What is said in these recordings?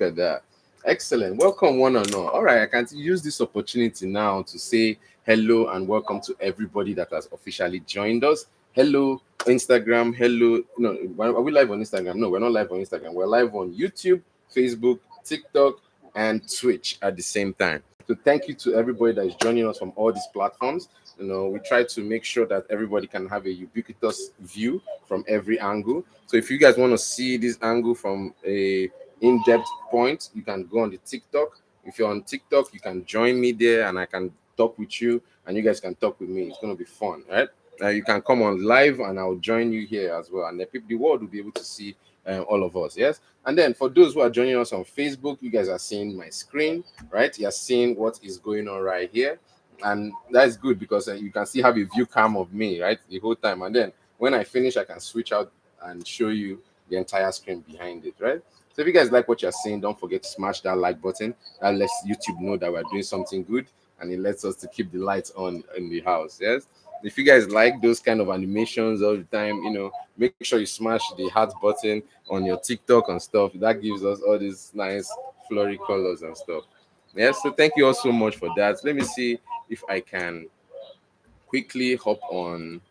at that. Excellent. Welcome, one and all. All right, I can use this opportunity now to say hello and welcome to everybody that has officially joined us. Hello, Instagram. Hello. No, are we live on Instagram? No, we're not live on Instagram. We're live on YouTube, Facebook, TikTok, and Twitch at the same time. So thank you to everybody that is joining us from all these platforms. We try to make sure that everybody can have a ubiquitous view from every angle. So if you guys want to see this angle from a in-depth point, you can go on the TikTok. If you're on TikTok, you can join me there and I can talk with you and you guys can talk with me. It's going to be fun, right? You can come on live and I'll join you here as well. And the world will be able to see all of us, yes? And then for those who are joining us on Facebook, you guys are seeing my screen, right? You're seeing what is going on right here. And that's good because you can still have a view cam of me, right? The whole time. And then when I finish, I can switch out and show you the entire screen behind it, right? So if you guys like what you're seeing, don't forget to smash that like button. That lets YouTube know that we're doing something good and it lets us to keep the lights on in the house, yes? If you guys like those kind of animations all the time, make sure you smash the heart button on your TikTok and stuff. That gives us all these nice flurry colors and stuff. Yes, so thank you all so much for that. Let me see if I can quickly hop on.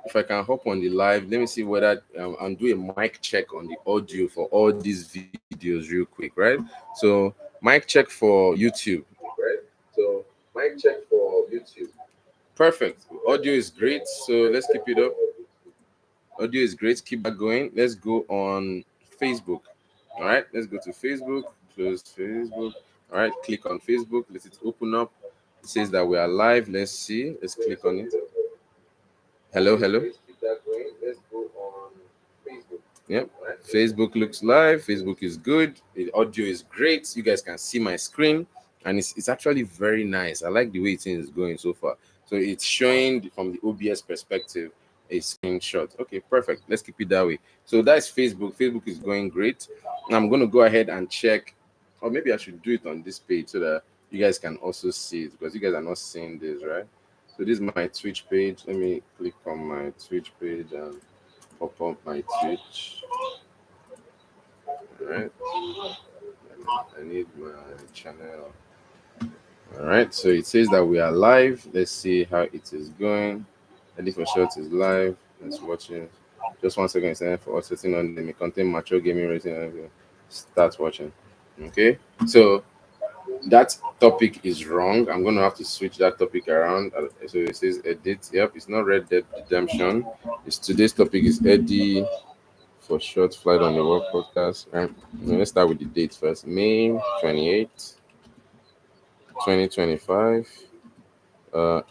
If I can hop on the live, let me see whether I'll do a mic check on the audio for all these videos real quick, right? So mic check for YouTube, right? So mic check for YouTube. Perfect. Audio is great. So let's keep it up. Audio is great. Keep that going. Let's go on Facebook. All right. Let's go to Facebook. Close Facebook. All right. Click on Facebook. Let it open up. It says that we are live. Let's see. Let's click on it. Hello. Hello. Let's go on Facebook. Yep. Facebook looks live. Facebook is good. The audio is great. You guys can see my screen. And it's actually very nice. I like the way it is going so far. So it's showing from the OBS perspective a screenshot. Okay, perfect. Let's keep it that way. So that's Facebook. Facebook is going great. I'm going to go ahead and check, or maybe I should do it on this page so that you guys can also see it because you guys are not seeing this, right? So this is my Twitch page. Let me click on my Twitch page and pop up my Twitch. All right. I need my channel. All right, so it says that we are live. Let's see how it is going. Eddy4ShoT's is live. Let's watch it. Just 1 second. It's time for us setting on the content mature gaming rating. Start watching. Okay, so that topic is wrong. I'm going to have to switch that topic around. So it says edit. Yep, it's not Red Dead Redemption. It's today's topic is Eddy4ShoT FlyEd on the World podcast. Right. Let's start with the date first. May 28th. 2025.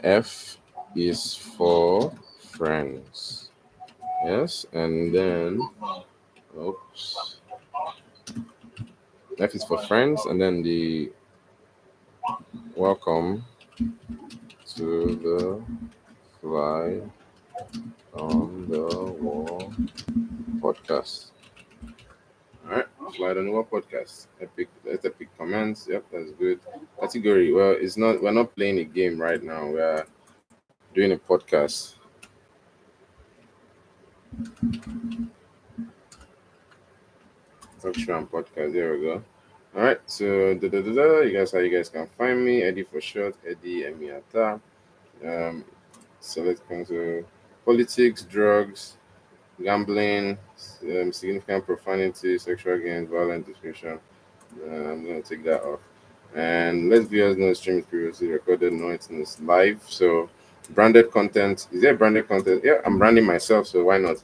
F is for friends. Yes, and then oops. F is for friends, and then the welcome to the Fly on the Wall podcast. All right, FlyEd on the Wall podcast. Epic comments. Yep, that's good. Category. Well, it's not. We're not playing a game right now. We are doing a podcast. Talk show and podcast. There we go. All right. So you guys, how you guys can find me? Eddy4ShoT. Eddy Attah-Edeh. So let's come to politics, drugs, gambling, significant profanity, sexual gains, violent description. I'm going to take that off. And let's viewers know the stream is previously recorded. No, it's live. So branded content. Is there branded content? Yeah, I'm branding myself, so why not?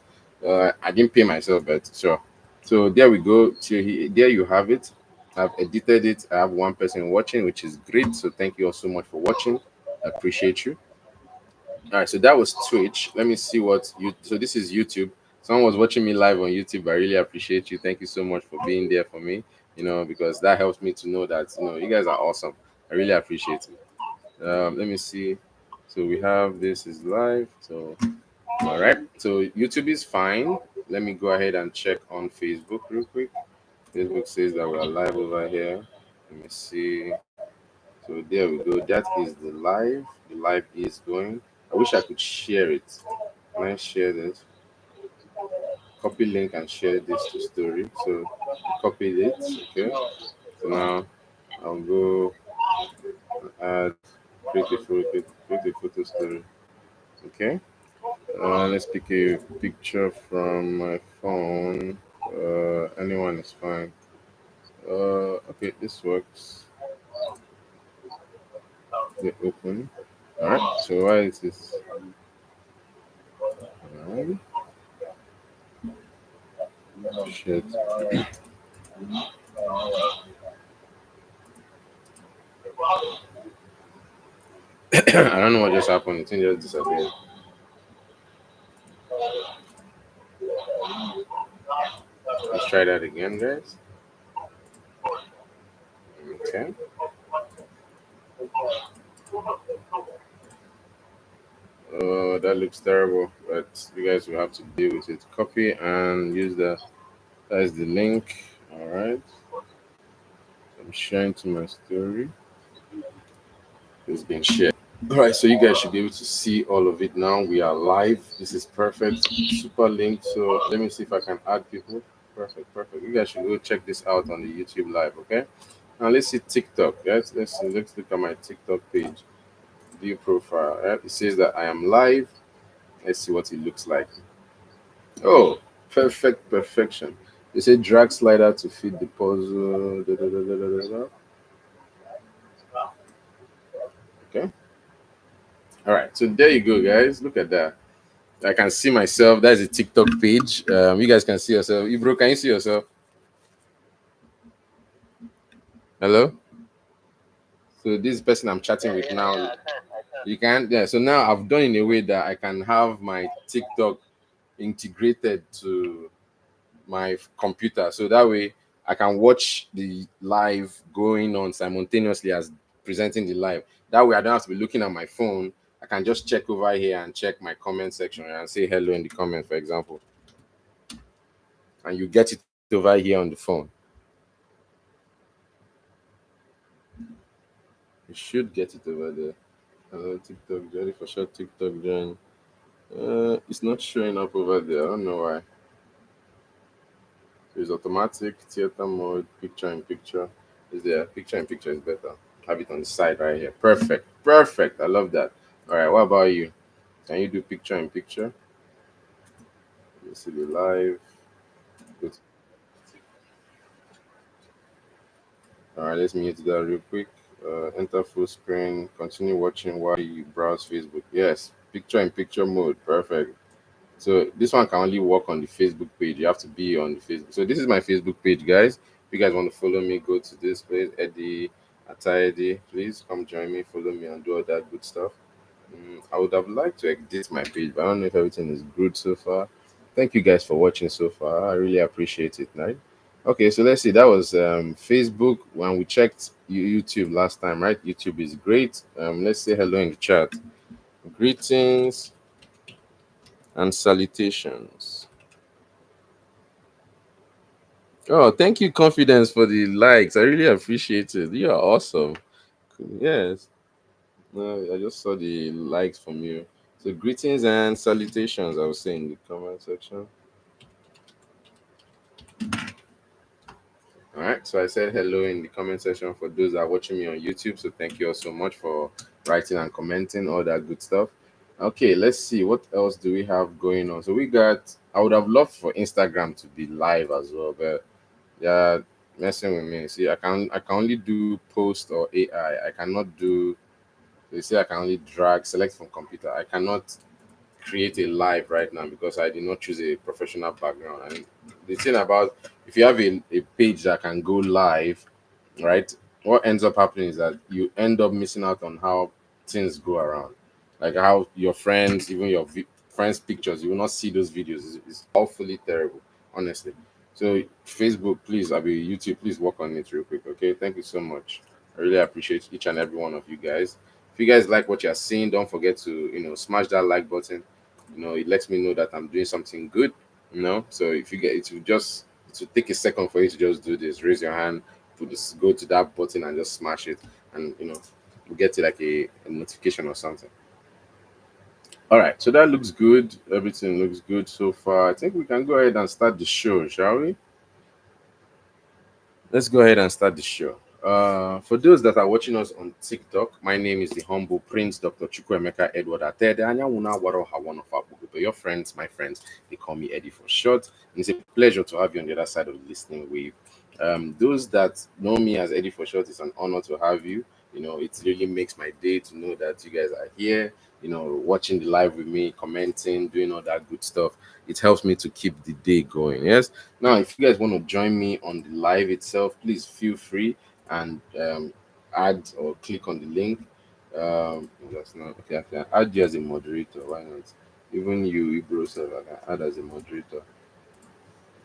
I didn't pay myself, but sure. So there we go. So there you have it. I've edited it. I have one person watching, which is great. So thank you all so much for watching. I appreciate you. All right, so that was Twitch. Let me see what you. So this is YouTube. Someone was watching me live on YouTube. I really appreciate you. Thank you so much for being there for me. Because that helps me to know that you guys are awesome. I really appreciate it. Let me see. So we have this is live. So all right. So YouTube is fine. Let me go ahead and check on Facebook real quick. Facebook says that we're live over here. Let me see. So there we go. That is the live. The live is going. I wish I could share it. Can I share this? copy link and share this to story. So copied it. Okay. So now I'll go add create a photo story. Okay. Let's pick a picture from my phone. Anyone is fine. Okay, this works. They open. All right. So why is this? Alright. Shit. I don't know what just happened. The thing just disappeared. Let's try that again, guys. Okay. Oh, that looks terrible, but you guys will have to deal with it. Copy and use the. That is the link. All right. I'm sharing to my story. It's been shared. All right, so you guys should be able to see all of it now. We are live. This is perfect. Super link. So let me see if I can add people. Perfect, perfect. You guys should go check this out on the YouTube live, okay? Now let's see TikTok, guys. Let's see. Let's look at my TikTok page. View profile. Right? It says that I am live. Let's see what it looks like. Oh, perfect, perfection. They say drag slider to fit the puzzle. Da, da, da, da, da, da. Okay. All right. So there you go, guys. Look at that. I can see myself. That's a TikTok page. You guys can see yourself. Ibro, can you see yourself? Hello? So this person I'm chatting with now, you can, yeah. So now I've done in a way that I can have my TikTok integrated to my computer. So that way I can watch the live going on simultaneously as presenting the live. That way I don't have to be looking at my phone. I can just check over here and check my comment section and say hello in the comment, for example. And you get it over here on the phone. You should get it over there. Hello, TikTok, Eddy4ShoT's TikTok join. It's not showing up over there. I don't know why. So it's automatic, theater mode, picture in picture. Is there? Picture in picture is better. Have it on the side right here. Perfect. Perfect. I love that. All right. What about you? Can you do picture in picture? Let me see the live. Good. All right. Let's mute that real quick. Enter full screen. Continue watching while you browse Facebook. Yes. Picture in picture mode. Perfect. So this one can only work on the Facebook page. You have to be on the Facebook. So this is my Facebook page, guys. If you guys want to follow me, go to this place, Eddy Attah-Edeh. Please come join me, follow me, and do all that good stuff. I would have liked to edit my page, but I don't know if everything is good so far. Thank you guys for watching so far. I really appreciate it, right? Okay, so let's see. That was Facebook when we checked YouTube last time, right? YouTube is great. Let's say hello in the chat. Greetings and salutations. Oh, thank you, Confidence, for the likes. I really appreciate it. You are awesome. Yes. No, I just saw the likes from you. So greetings and salutations, I was saying in the comment section. All right. So I said hello in the comment section for those that are watching me on YouTube. So thank you all so much for writing and commenting, all that good stuff. Okay, let's see what else do we have going on. So we got, I would have loved for Instagram to be live as well, but yeah, messing with me. See, I can only do post or AI. I cannot do. They say I can only drag, select from computer. I cannot create a live right now because I did not choose a professional background. And the thing about, if you have a page that can go live, right? What ends up happening is that you end up missing out on how things go around, like how your friends, even your friends' pictures, you will not see those videos. It's awfully terrible, honestly. So Facebook, please, I be YouTube, please work on it real quick, okay? Thank you so much. I really appreciate each and every one of you guys. If you guys like what you're seeing, don't forget to smash that like button. It lets me know that I'm doing something good. So if you get it, will take a second for you to just do this. Raise your hand, put this, go to that button and just smash it, and you get it like a notification or something. All right, so that looks good. Everything looks good so far. I think we can go ahead and start the show, shall we? Let's go ahead and start the show. For those that are watching us on TikTok, my name is the humble Prince Dr. Chukwuemeka Edward Attah-Edeh. Anyawuna Waroha, one of our Bugupe. Your friends, my friends, they call me Eddy for short. And it's a pleasure to have you on the other side of the listening wave. Those that know me as Eddy for short, it's an honor to have you. You know, it really makes my day to know that you guys are here, you know, watching the live with me, commenting, doing all that good stuff. It helps me to keep the day going. Yes. Now, if you guys want to join me on the live itself, please feel free and add or click on the link. That's not okay. I can add you as a moderator. Why not? Even you, Igbo, self, I can add as a moderator.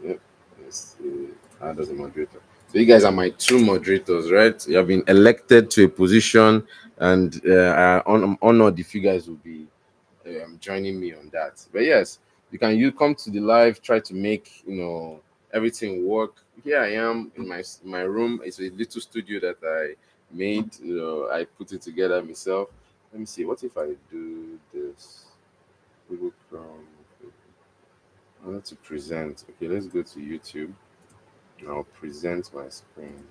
Yep. Let's see. Add as a moderator. So you guys are my two moderators, right? You have been elected to a position, and I'm honored if you guys will be joining me on that. But yes, you come to the live, try to make everything work. Here I am in my room. It's a little studio that I made. I put it together myself. Let me see. What if I do this? Google Chrome. I want to present. Okay, let's go to YouTube. I'll present my screen.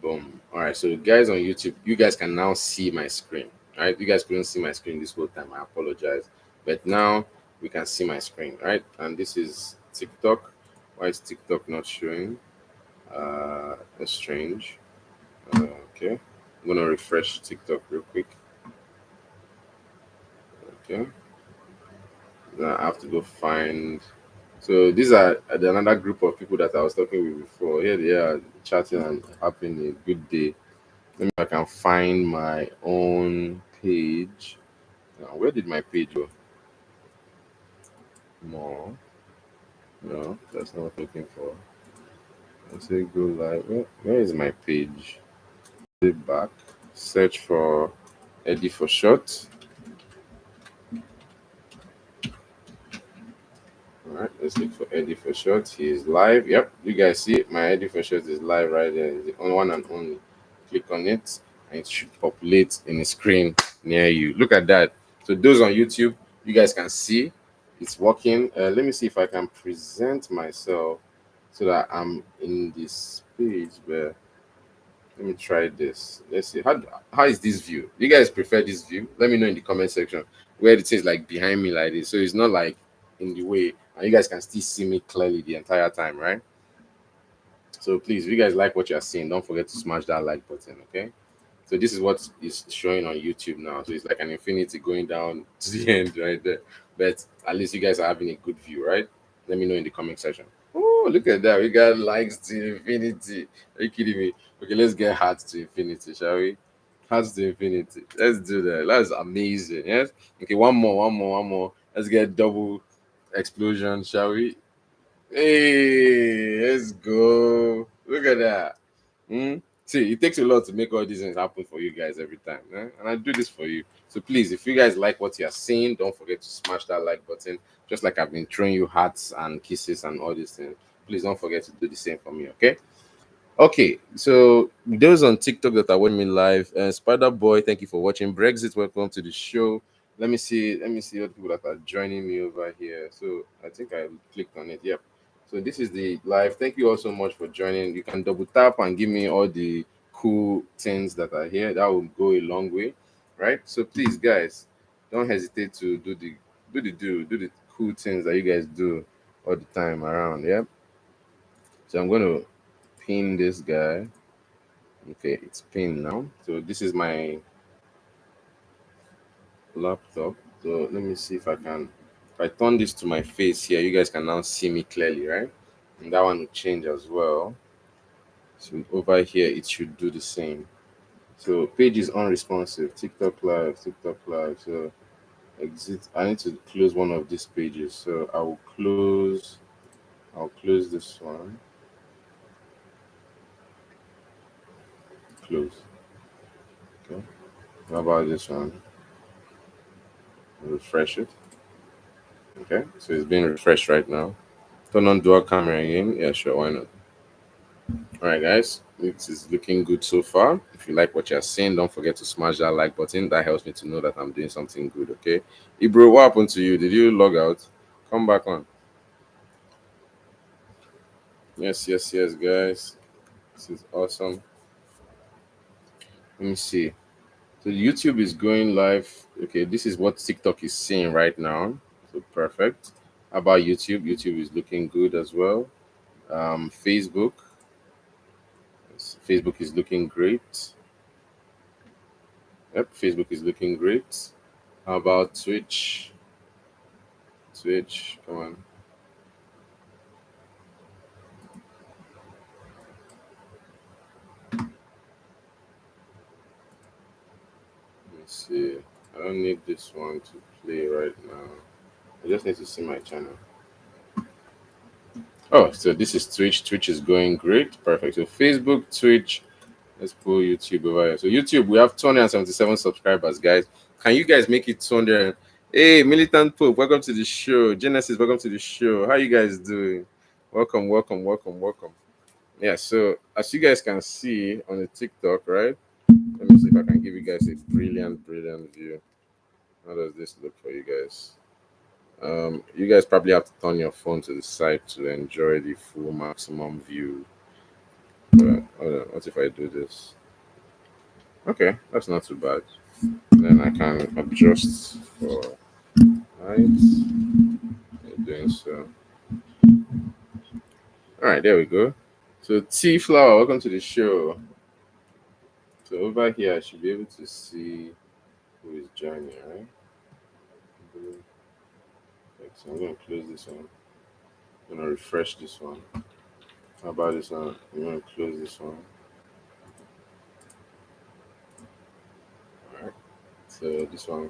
Boom. All right. So guys on YouTube, you guys can now see my screen. All right. You guys couldn't see my screen this whole time. I apologize. But now we can see my screen, right? And this is TikTok. Why is TikTok not showing? That's strange. Okay. I'm gonna refresh TikTok real quick. Okay. Now I have to go find. So these are another group of people that I was talking with before. Here they are chatting and having a good day. Let me see if I can find my own page. Now, where did my page go? More. No, that's not what I'm looking for. Let's say go live. Where is my page? Go back. Search for Eddy4ShoT's. All right, let's look for Eddy4ShoT's. He is live. Yep, you guys see it. My Eddy4ShoT's is live right there. It's the only one and only. Click on it, and it should populate in the screen near you. Look at that. So those on YouTube, you guys can see it's working. Let me see if I can present myself so that I'm in this page where. Let me try this. Let's see. How is this view? Do you guys prefer this view? Let me know in the comment section where it says like behind me like this. So it's not like in the way, and you guys can still see me clearly the entire time, right? So please, if you guys like what you're seeing, don't forget to smash that like button, okay? So this is what is showing on YouTube now. So it's like an infinity going down to the end right there. But at least you guys are having a good view, right? Let me know in the comment section. Oh, look at that. We got likes to infinity. Are you kidding me? Okay, let's get hearts to infinity, shall we? Hearts to infinity. Let's do that. That's amazing. Yes. Okay, one more. Let's get double explosion, shall we? Hey, let's go. Look at that. Hmm? See, it takes a lot to make all these things happen for you guys every time. Eh? And I do this for you. So please, if you guys like what you're seeing, don't forget to smash that like button. Just like I've been throwing you hearts and kisses and all these things. Please don't forget to do the same for me, okay? Okay, so those on TikTok that are watching me live, Spider Boy, thank you for watching. Brexit, welcome to the show. Let me see what people that are joining me over here. So I think I clicked on it. Yep. So this is the live. Thank you all so much for joining. You can double tap and give me all the cool things that are here. That will go a long way, right? So please, guys, don't hesitate to do the cool things that you guys do all the time around. Yep. So I'm gonna pin this guy. Okay, it's pinned now. So this is my laptop. So let me see if I can. If I turn this to my face here, you guys can now see me clearly, right? And that one will change as well. So over here, it should do the same. So page is unresponsive. TikTok live. So exit. I need to close one of these pages. So I will close. I'll close this one. Close. Okay. How about this one? Refresh it. Okay. So it's being refreshed right now. Turn on dual camera again. Yeah, sure. Why not? All right, guys, it is looking good so far. If you like what you're seeing, don't forget to smash that like button. That helps me to know that I'm doing something good. Okay, Ibro, what happened to you? Did you log out? Come back on. Yes, yes, yes, guys. This is awesome. Let me see. So YouTube is going live. Okay, this is what TikTok is seeing right now. So perfect. How about YouTube? YouTube is looking good as well. Facebook. Facebook is looking great. Yep, Facebook is looking great. How about Twitch? Twitch, come on. Let me see. I don't need this one to play right now. I just need to see my channel. Oh, so this is Twitch. Twitch is going great. Perfect. So Facebook, Twitch. Let's pull YouTube over here. So YouTube, we have 277 subscribers, guys. Can you guys make it 200? Hey, Militant Pope, welcome to the show. Genesis, welcome to the show. How you guys doing? Welcome, welcome, welcome, welcome. Yeah, so as you guys can see on the TikTok, right? Let me see if I can give you guys a brilliant, brilliant view. How does this look for you guys? You guys probably have to turn your phone to the side to enjoy the full maximum view. But hold on, what if I do this? Okay, that's not too bad. Then I can adjust for height. Doing so. All right, there we go. So T Flower, welcome to the show. So over here, I should be able to see who is joining, right? Okay, so I'm going to close this one. I'm going to refresh this one. How about this one? I'm going to close this one. All right. So this one,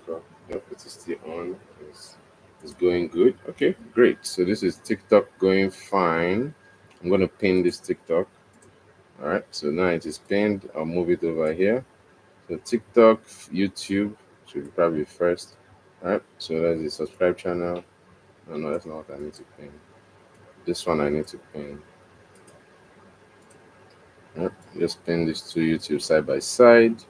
yep, it is still on. It's going good. Okay, great. So this is TikTok going fine. I'm going to pin this TikTok. All right. So now it is pinned. I'll move it over here. So TikTok, YouTube should probably be first. All right. So that's the subscribe channel. No, no, that's not what I need to pin. This one I need to pin. Yep. Just pin these two YouTube side by side.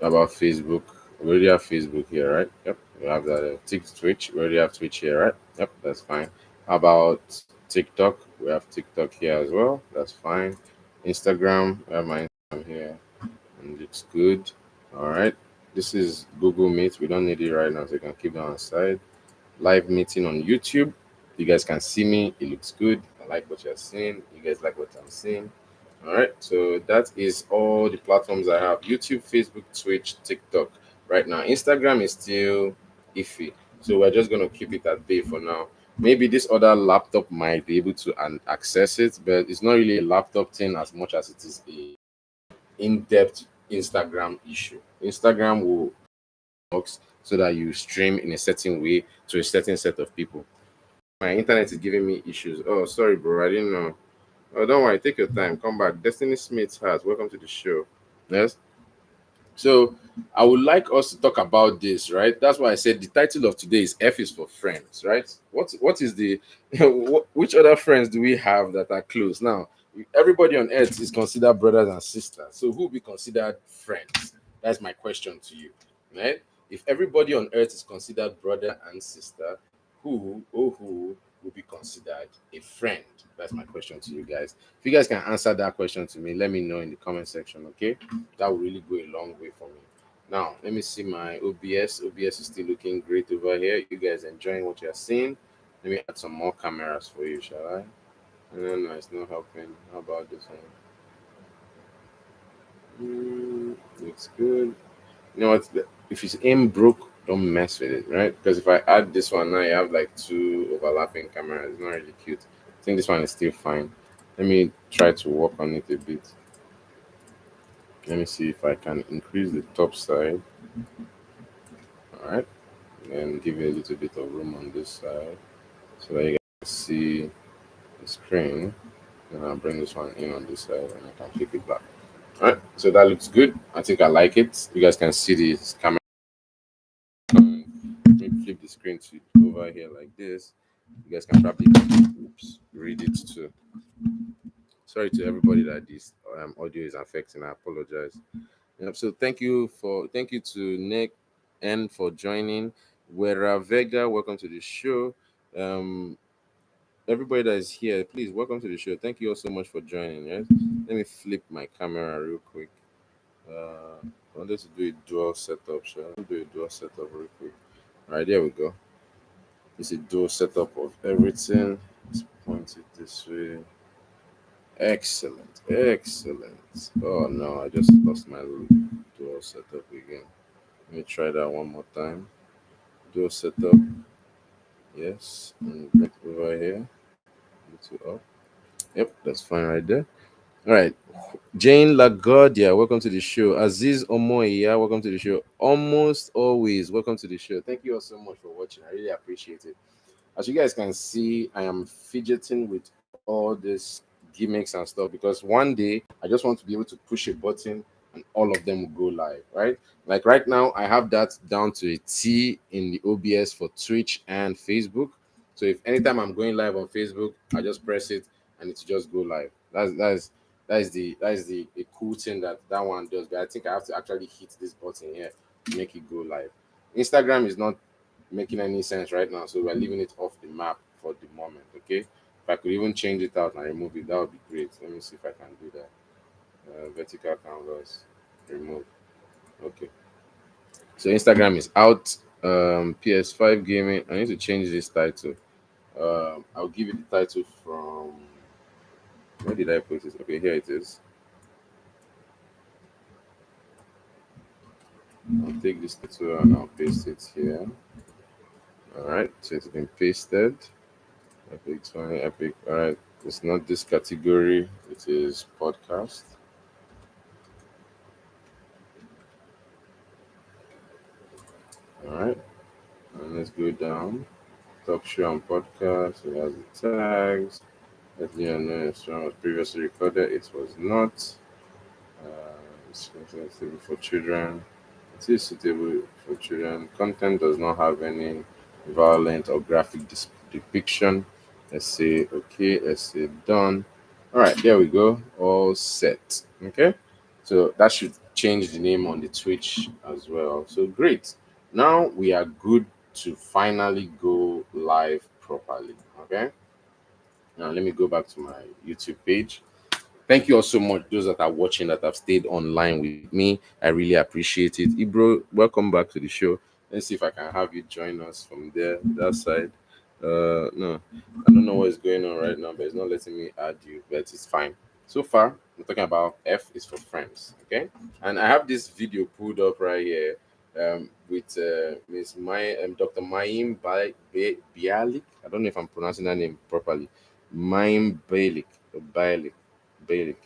About Facebook, we already have Facebook here, right? Yep. We have that Twitch. We already have Twitch here, right? Yep. That's fine. How about TikTok? We have TikTok here as well. That's fine. Instagram, I have my Instagram here, and it looks good. All right. This is Google Meet. We don't need it right now, so you can keep that on the side. Live meeting on YouTube. You guys can see me. It looks good. I like what you're seeing. You guys like what I'm seeing. All right. So that is all the platforms I have: YouTube, Facebook, Twitch, TikTok. Right now, Instagram is still iffy. So we're just gonna keep it at bay for now. Maybe this other laptop might be able to access it, but it's not really a laptop thing as much as it is a in-depth Instagram issue. Instagram will works so that you stream in a certain way to a certain set of people. My internet is giving me issues. Oh, sorry, bro. I didn't know. Oh, don't worry. Take your time. Come back. Destiny Smith has. Welcome to the show. Yes. So I would like us to talk about this, right? That's why I said the title of today is F is for friends, right? What is the which other friends do we have that are close? Now, everybody on earth is considered brothers and sisters. So who will be considered friends? That's my question to you. Right? If everybody on earth is considered brother and sister, who will be considered a friend? That's my question to you guys. If you guys can answer that question to me, let me know in the comment section, okay? That will really go a long way for me. Now, let me see my OBS. OBS is still looking great over here. You guys enjoying what you're seeing? Let me add some more cameras for you, shall I? No, it's not helping. How about this one? Looks good. You know what? If it's aim broke, don't mess with it, right? Because if I add this one now, you have like two overlapping cameras. It's not really cute. I think this one is still fine. Let me try to work on it a bit. Let me see if I can increase the top side. All right, and give you a little bit of room on this side so that you guys can see the screen. And I'll bring this one in on this side and I can flip it back. All right, so that looks good. I think I like it. You guys can see this camera. Maybe flip the screen to over here like this. You guys can probably read it too. Sorry to everybody that this audio is affecting. I apologize. Yep, so thank you to Nick and for joining. Wera Vega, welcome to the show. Um, Everybody that is here, please welcome to the show. Thank you all so much for joining. Yes, let me flip my camera real quick. I wanted to do a dual setup. Shall I do a dual setup real quick? All right, there we go. It's a dual setup of everything. Let's point it this way. Excellent, excellent. Oh no, I just lost my dual setup again. Let me try that one more time. Dual setup. Yes, and bring it over here. Little up. Yep, that's fine right there. All right. Jane Laguardia, welcome to the show. Aziz Omoya, welcome to the show. Almost always, welcome to the show. Thank you all so much for watching. I really appreciate it. As you guys can see, I am fidgeting with all this gimmicks and stuff because one day I just want to be able to push a button and all of them will go live, right? Like right now, I have that down to a T in the OBS for Twitch and Facebook. So if anytime I'm going live on Facebook, I just press it and it just go live. That is the a cool thing that one does. But I think I have to actually hit this button here to make it go live. Instagram is not making any sense right now, so we're leaving it off the map for the moment. Okay, if I could even change it out and remove it, that would be great. Let me see if I can do that. Vertical canvas, remove. Okay, so Instagram is out. PS5 gaming. I need to change this title. I'll give you the title from, where did I put it? Okay, here it is. I'll take this title and I'll paste it here. All right, so it's been pasted. Epic 20, epic. All right, it's not this category, it is podcast. All right, and let's go down. Talk show and podcast. It has the tags. Let me know if someone was previously recorded. It was not. It's suitable for children. It is suitable for children. Content does not have any violent or graphic depiction. Let's say okay. Let's say done. All right, there we go. All set. Okay, so that should change the name on the Twitch as well. So great. Now we are good to finally go live properly. Okay. Now let me go back to my YouTube page. Thank you all so much, those that are watching that have stayed online with me. I really appreciate it. Ibro, welcome back to the show. Let's see if I can have you join us from there, that side. No, I don't know what is going on right now, but it's not letting me add you, but it's fine. So far, we're talking about F is for friends, okay? And I have this video pulled up right here with Miss Dr. Mayim Bialik. I don't know if I'm pronouncing that name properly. Mayim Bialik. Bailey,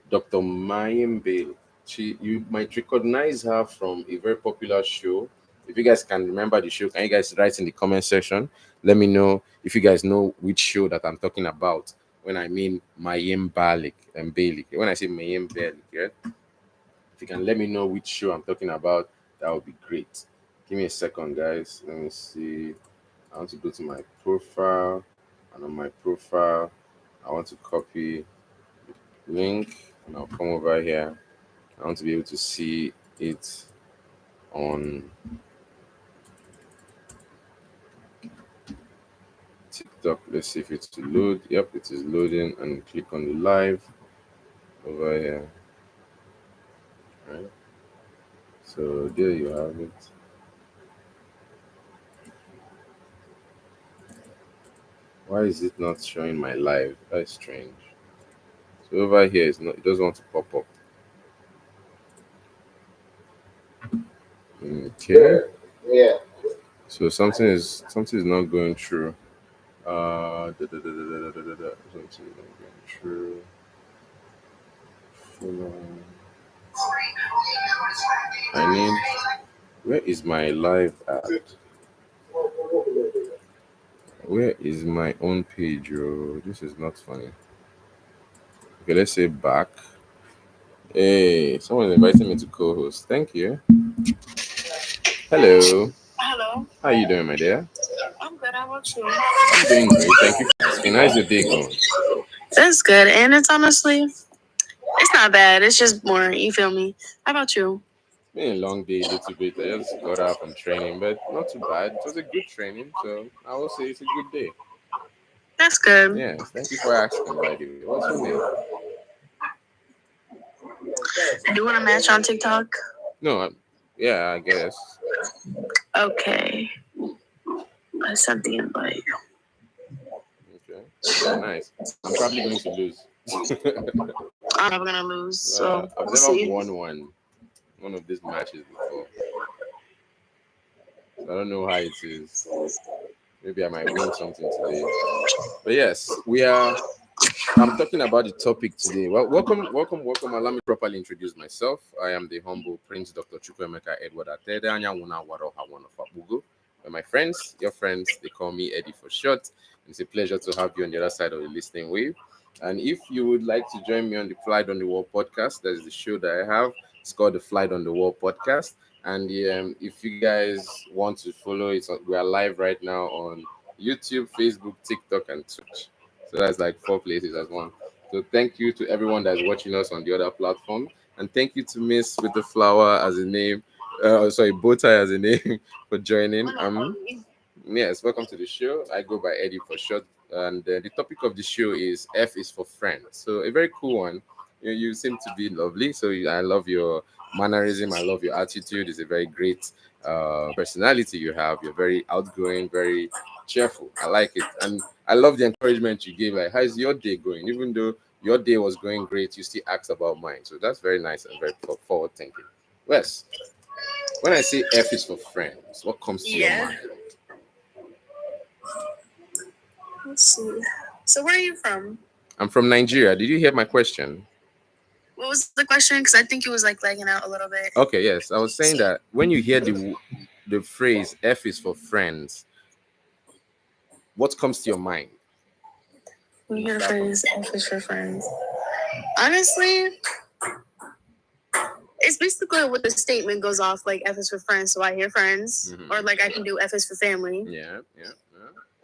Dr. Mayim Bailey. You might recognize her from a very popular show. If you guys can remember the show, can you guys write in the comment section? Let me know if you guys know which show that I'm talking about when I mean Mayim Balik and Bailey. When I say Mayim Bailey, yeah? If you can let me know which show I'm talking about, that would be great. Give me a second, guys. Let me see. I want to go to my profile, and on my profile, I want to copy link and I'll come over here. I want to be able to see it on TikTok. Let's see if it's to load. Yep, it is loading, and click on the live over here. All right, so there you have it. Why is it not showing my live? That's strange. So over here, it doesn't want to pop up. Okay. Yeah. So something is not going through. Something is not going through. I need. Where is my live at? Where is my own page? Oh, this is not funny. Okay, let's say back. Hey, someone invited me to co-host. Thank you. Hello. Hello. How are you doing, my dear? I'm good. How about you? I'm doing great. Thank you for asking. How's your day going? That's good. And it's honestly, it's not bad. It's just boring. You feel me? How about you? It's been a long day, a little bit. I just got out from training, but not too bad. It was a good training, so I will say it's a good day. That's good. Yes, thank you for asking, by the way. What's your name? Do you want to match on TikTok? No, yeah, I guess. Okay. I sent the invite. Okay, nice. I'm probably going to lose. I'm never gonna lose. So I've we'll never see. won one of these matches before. So I don't know how it is. Maybe I might win something today. But yes, we are. I'm talking about the topic today. Well, welcome. Allow me properly introduce myself. I am the humble Prince Dr. Chukwemeka Edward Attah-Edeh. And my friends, your friends, they call me Eddy4ShoT's. It's a pleasure to have you on the other side of the listening wave. And if you would like to join me on the FlyEd on the Wall podcast, that is the show that I have. It's called the FlyEd on the Wall podcast. And if you guys want to follow it, we are live right now on YouTube, Facebook, TikTok, and Twitch. So that's like 4 places as one. So thank you to everyone that's watching us on the other platform. And thank you to Miss with the flower as a name. Sorry, Bowtie as a name for joining. Yes, welcome to the show. I go by Eddy4ShoT. And the topic of the show is F is for friend. So a very cool one. You seem to be lovely. So I love your mannerism. I love your attitude. It's a very great personality you have. You're very outgoing, very cheerful. I like it. And I love the encouragement you gave. Like, how's your day going? Even though your day was going great, you still asked about mine. So that's very nice and very forward thinking. Yes. When I say F is for friends, what comes to your mind? Let's see. So where are you from? I'm from Nigeria. Did you hear my question? What was the question? Because I think it was like lagging out a little bit. Okay, yes. I was saying that when you hear the phrase F is for friends, what comes to your mind? When you hear the phrase F is for friends. Honestly, it's basically what the statement goes off, like F is for friends, so I hear friends. Or like I can do F is for family. Yeah.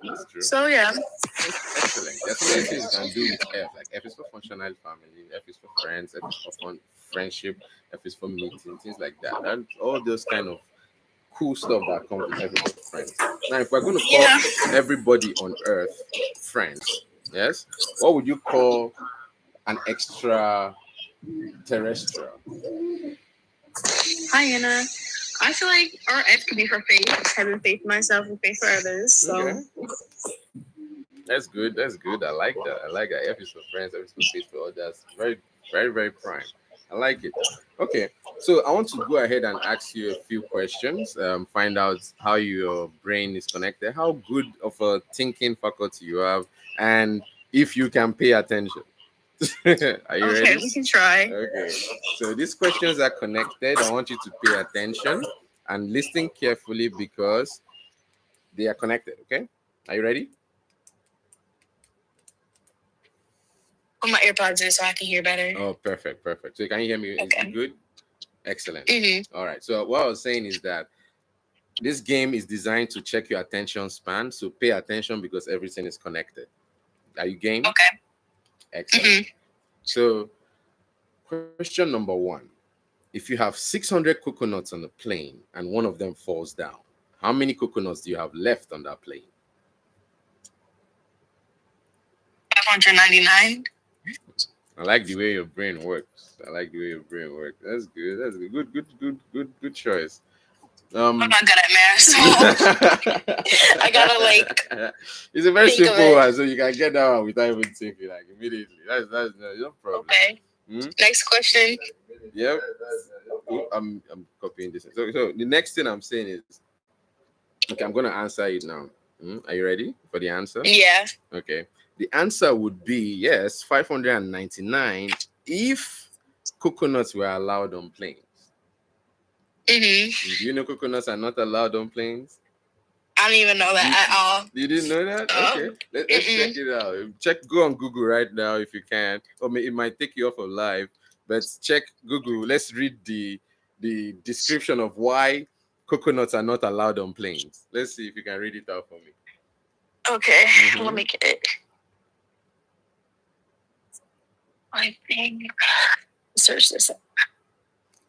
That's true. So yeah. Excellent. There's so many things you can do with F. Like F is for functional family, F is for friends, F is for friendship, F is for meeting, things like that. And all those kind of cool stuff that comes with F is for friends. Now, if we're going to call everybody on Earth friends, yes, what would you call an extra terrestrial? Hi, Anna. I feel like our F could be for faith, having faith in myself and faith for others. So okay. That's good. That's good. I like that. I like that. F is for friends, F is for faith for others. Very, very, very prime. I like it. Okay. So I want to go ahead and ask you a few questions. Find out how your brain is connected, how good of a thinking faculty you have, and if you can pay attention. Are you ready? Okay, we can try. Okay. So these questions are connected. I want you to pay attention and listen carefully because they are connected. Okay. Are you ready? Put my AirPods in so I can hear better. Oh, perfect. So can you hear me? Okay. Is it good? Excellent. Mm-hmm. All right. So what I was saying is that this game is designed to check your attention span. So pay attention because everything is connected. Are you game? Okay. Excellent. Mm-hmm. So question number 1. If you have 600 coconuts on a plane and one of them falls down, how many coconuts do you have left on that plane? 599. I like the way your brain works. That's good. Good choice. I'm not good at math, so I gotta like. It's a very simple one, so you can get that one without even thinking, like immediately. That's no problem. Okay. Next question. Yep. Oh, I'm copying this. So the next thing I'm saying is, okay, I'm gonna answer it now. Are you ready for the answer? Yeah. Okay. The answer would be yes, 599 if coconuts were allowed on planes. Mm-hmm. Do you know coconuts are not allowed on planes? I don't even know that at all. You didn't know that? Okay. Let's check it out. Go on Google right now if you can. Or it might take you off of live. But check Google. Let's read the description of why coconuts are not allowed on planes. Let's see if you can read it out for me. Okay. Let me get it. I think. Search this up.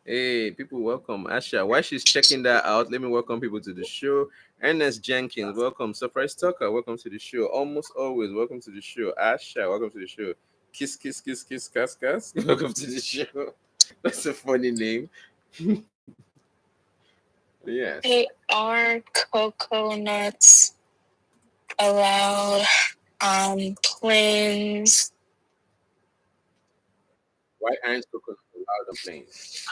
Hey, people, welcome. Asha, while she's checking that out, let me welcome people to the show. Ernest Jenkins, welcome. Surprise Tucker, welcome to the show. Almost always, welcome to the show. Asha, welcome to the show. Kiss, kiss, kiss, kiss, kiss, kiss. Welcome to the show. That's a funny name. Yes. Hey, are coconuts allowed on planes? Why aren't coconuts allowed on planes?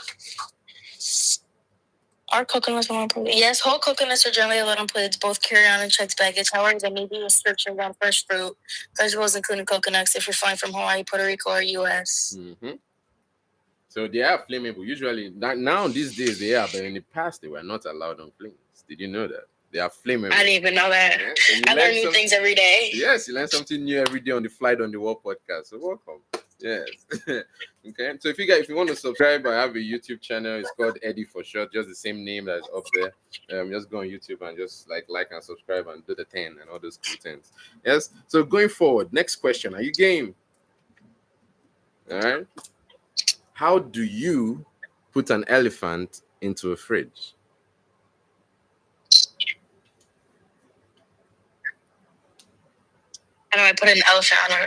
Are coconuts allowed on planes? Yes, whole coconuts are generally allowed on planes, both carry-on and checked baggage. However, there may be restrictions on fresh fruit, vegetables, including coconuts, if you're flying from Hawaii, Puerto Rico, or U.S. Mm-hmm. So they are flammable. Usually, now these days they are, but in the past they were not allowed on planes. Did you know that? They are flammable. I didn't even know that. Yeah, so I learn new things every day. Yes, you learn something new every day on the Flight on the Wall podcast. So welcome. Yes. Okay. So if you want to subscribe, I have a YouTube channel. It's called Eddy4ShoT's, just the same name that's up there. Just go on YouTube and just like and subscribe and do the 10 and all those cool things. Yes. So going forward, next question. Are you game? All right. How do you put an elephant into a fridge? How do I put an elephant on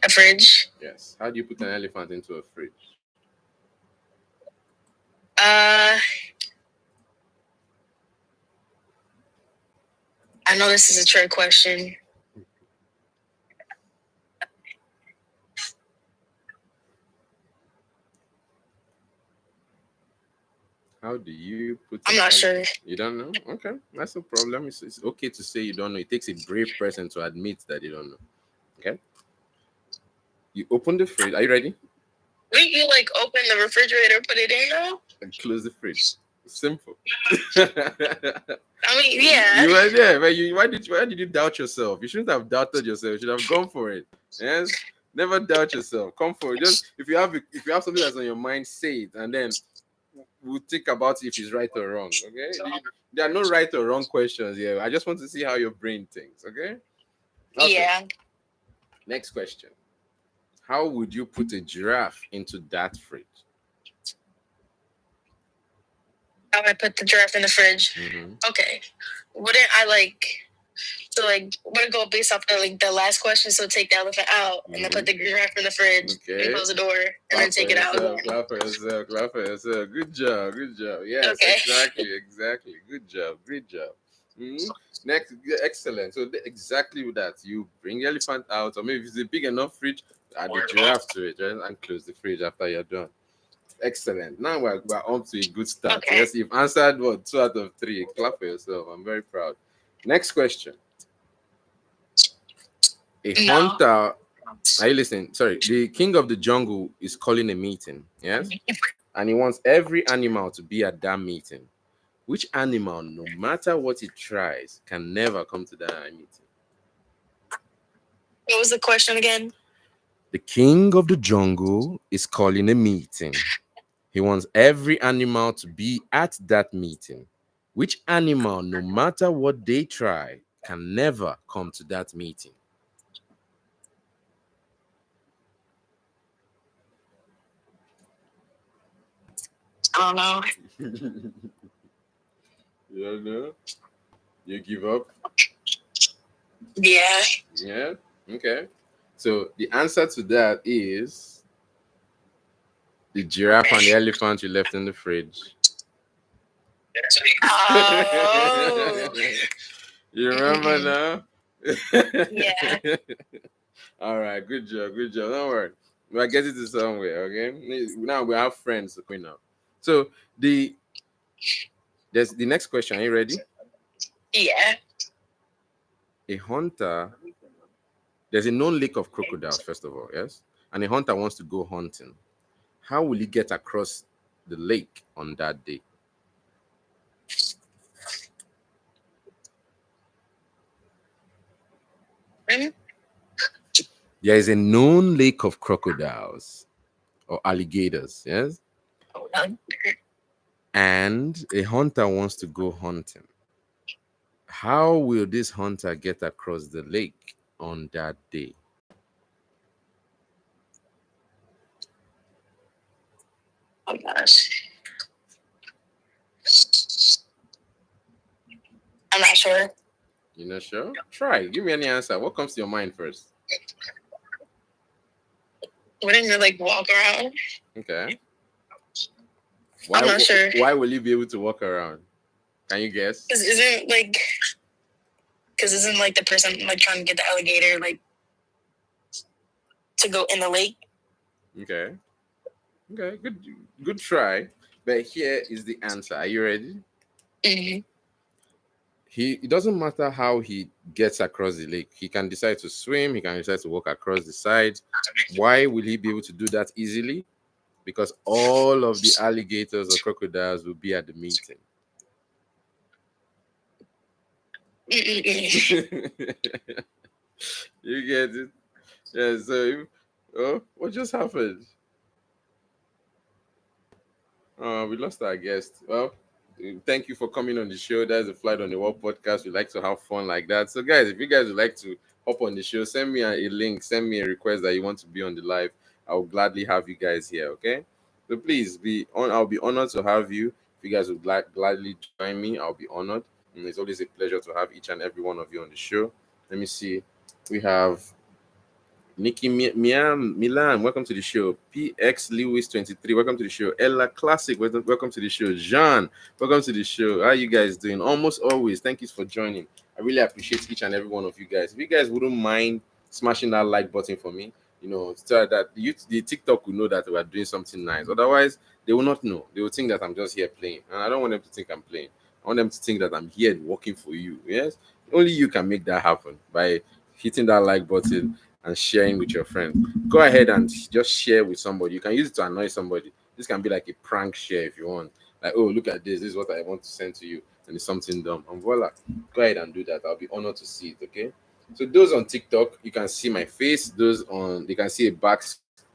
a fridge? Yes. How do you put an elephant into a fridge? I know this is a trick question. How do you put? I'm not sure. You don't know? Okay, that's no problem. It's okay to say you don't know. It takes a brave person to admit that you don't know. Okay. You open the fridge. Are you ready? Wait, you like open the refrigerator, put it in though? And close the fridge. Simple. I mean, yeah. You were there, but why did you doubt yourself? You shouldn't have doubted yourself. You should have gone for it. Yes. Never doubt yourself. Come for it. Just if you have something that's on your mind, say it, and then we'll think about if it's right or wrong. Okay. There are no right or wrong questions here. I just want to see how your brain thinks. Okay. Yeah. Next question. How would you put a giraffe into that fridge? How would I put the giraffe in the fridge? Mm-hmm. Okay. Wouldn't I would it go based off the last question? So take the elephant out and then put the giraffe in the fridge and close the door and then take it out again. Clap for yourself. Clap for yourself. Good job. Good job. Yes, okay. Exactly. Good job. Great job. Mm-hmm. Next, excellent. So exactly with that, you bring the elephant out, or maybe if it's a big enough fridge, add the giraffe to it, right? And close the fridge after you're done. Excellent. Now we're on to a good start. Okay. Yes, you've answered 2 out of 3. Clap for yourself. I'm very proud. Next question. Hunter. Are you listening? Sorry. The king of the jungle is calling a meeting. Yes. And he wants every animal to be at that meeting. Which animal, no matter what it tries, can never come to that meeting? What was the question again? The king of the jungle is calling a meeting. He wants every animal to be at that meeting. Which animal, no matter what they try, can never come to that meeting? I don't know. You don't know? You give up? Yeah. Yeah? Okay. So the answer to that is the giraffe and the elephant you left in the fridge. Oh. You remember now? Yeah. All right. Good job. Good job. Don't worry. We'll get it to somewhere, okay? Now we have friends going up. So there's the next question. Are you ready? Yeah. A hunter, there's a known lake of crocodiles, first of all, yes? And a hunter wants to go hunting. How will he get across the lake on that day? Mm-hmm. There is a known lake of crocodiles or alligators, yes? And a hunter wants to go hunting. How will this hunter get across the lake on that day? Oh gosh. I'm not sure. You're not sure? Try. Give me any answer. What comes to your mind first? Wouldn't you like walk around? Okay. I'm not sure. Why will you be able to walk around? Can you guess? Because isn't like the person like trying to get the alligator like to go in the lake? Okay. Okay. Good try. But here is the answer. Are you ready? Mm-hmm. It doesn't matter how he gets across the lake. He can decide to swim. He can decide to walk across the side. Why will he be able to do that easily? Because all of the alligators or crocodiles will be at the meeting. You get it? Yeah. So, what just happened? We lost our guest. Well, thank you for coming on the show. That's the Flight on the Wall podcast. We like to have fun like that. So, guys, if you guys would like to hop on the show, send me a link, send me a request that you want to be on the live. I'll gladly have you guys here. Okay. So please be on. I'll be honored to have you. If you guys would gladly join me, I'll be honored. And it's always a pleasure to have each and every one of you on the show. Let me see. We have Nikki Milan, welcome to the show. PX Lewis 23, welcome to the show. Ella Classic, welcome to the show. Jean, welcome to the show. How are you guys doing? Almost always. Thank you for joining. I really appreciate each and every one of you guys. If you guys wouldn't mind smashing that like button for me, so that the TikTok will know that we are doing something nice. Otherwise, they will not know. They will think that I'm just here playing, and I don't want them to think I'm playing. I want them to think that I'm here working for you. Yes, only you can make that happen by hitting that like button and sharing with your friends. Go ahead and just share with somebody. You can use it to annoy somebody. This can be like a prank share if you want. Like, oh, look at this. This is what I want to send to you. And it's something dumb. And voila. Go ahead and do that. I'll be honored to see it. Okay. So those on TikTok, you can see my face. They can see a back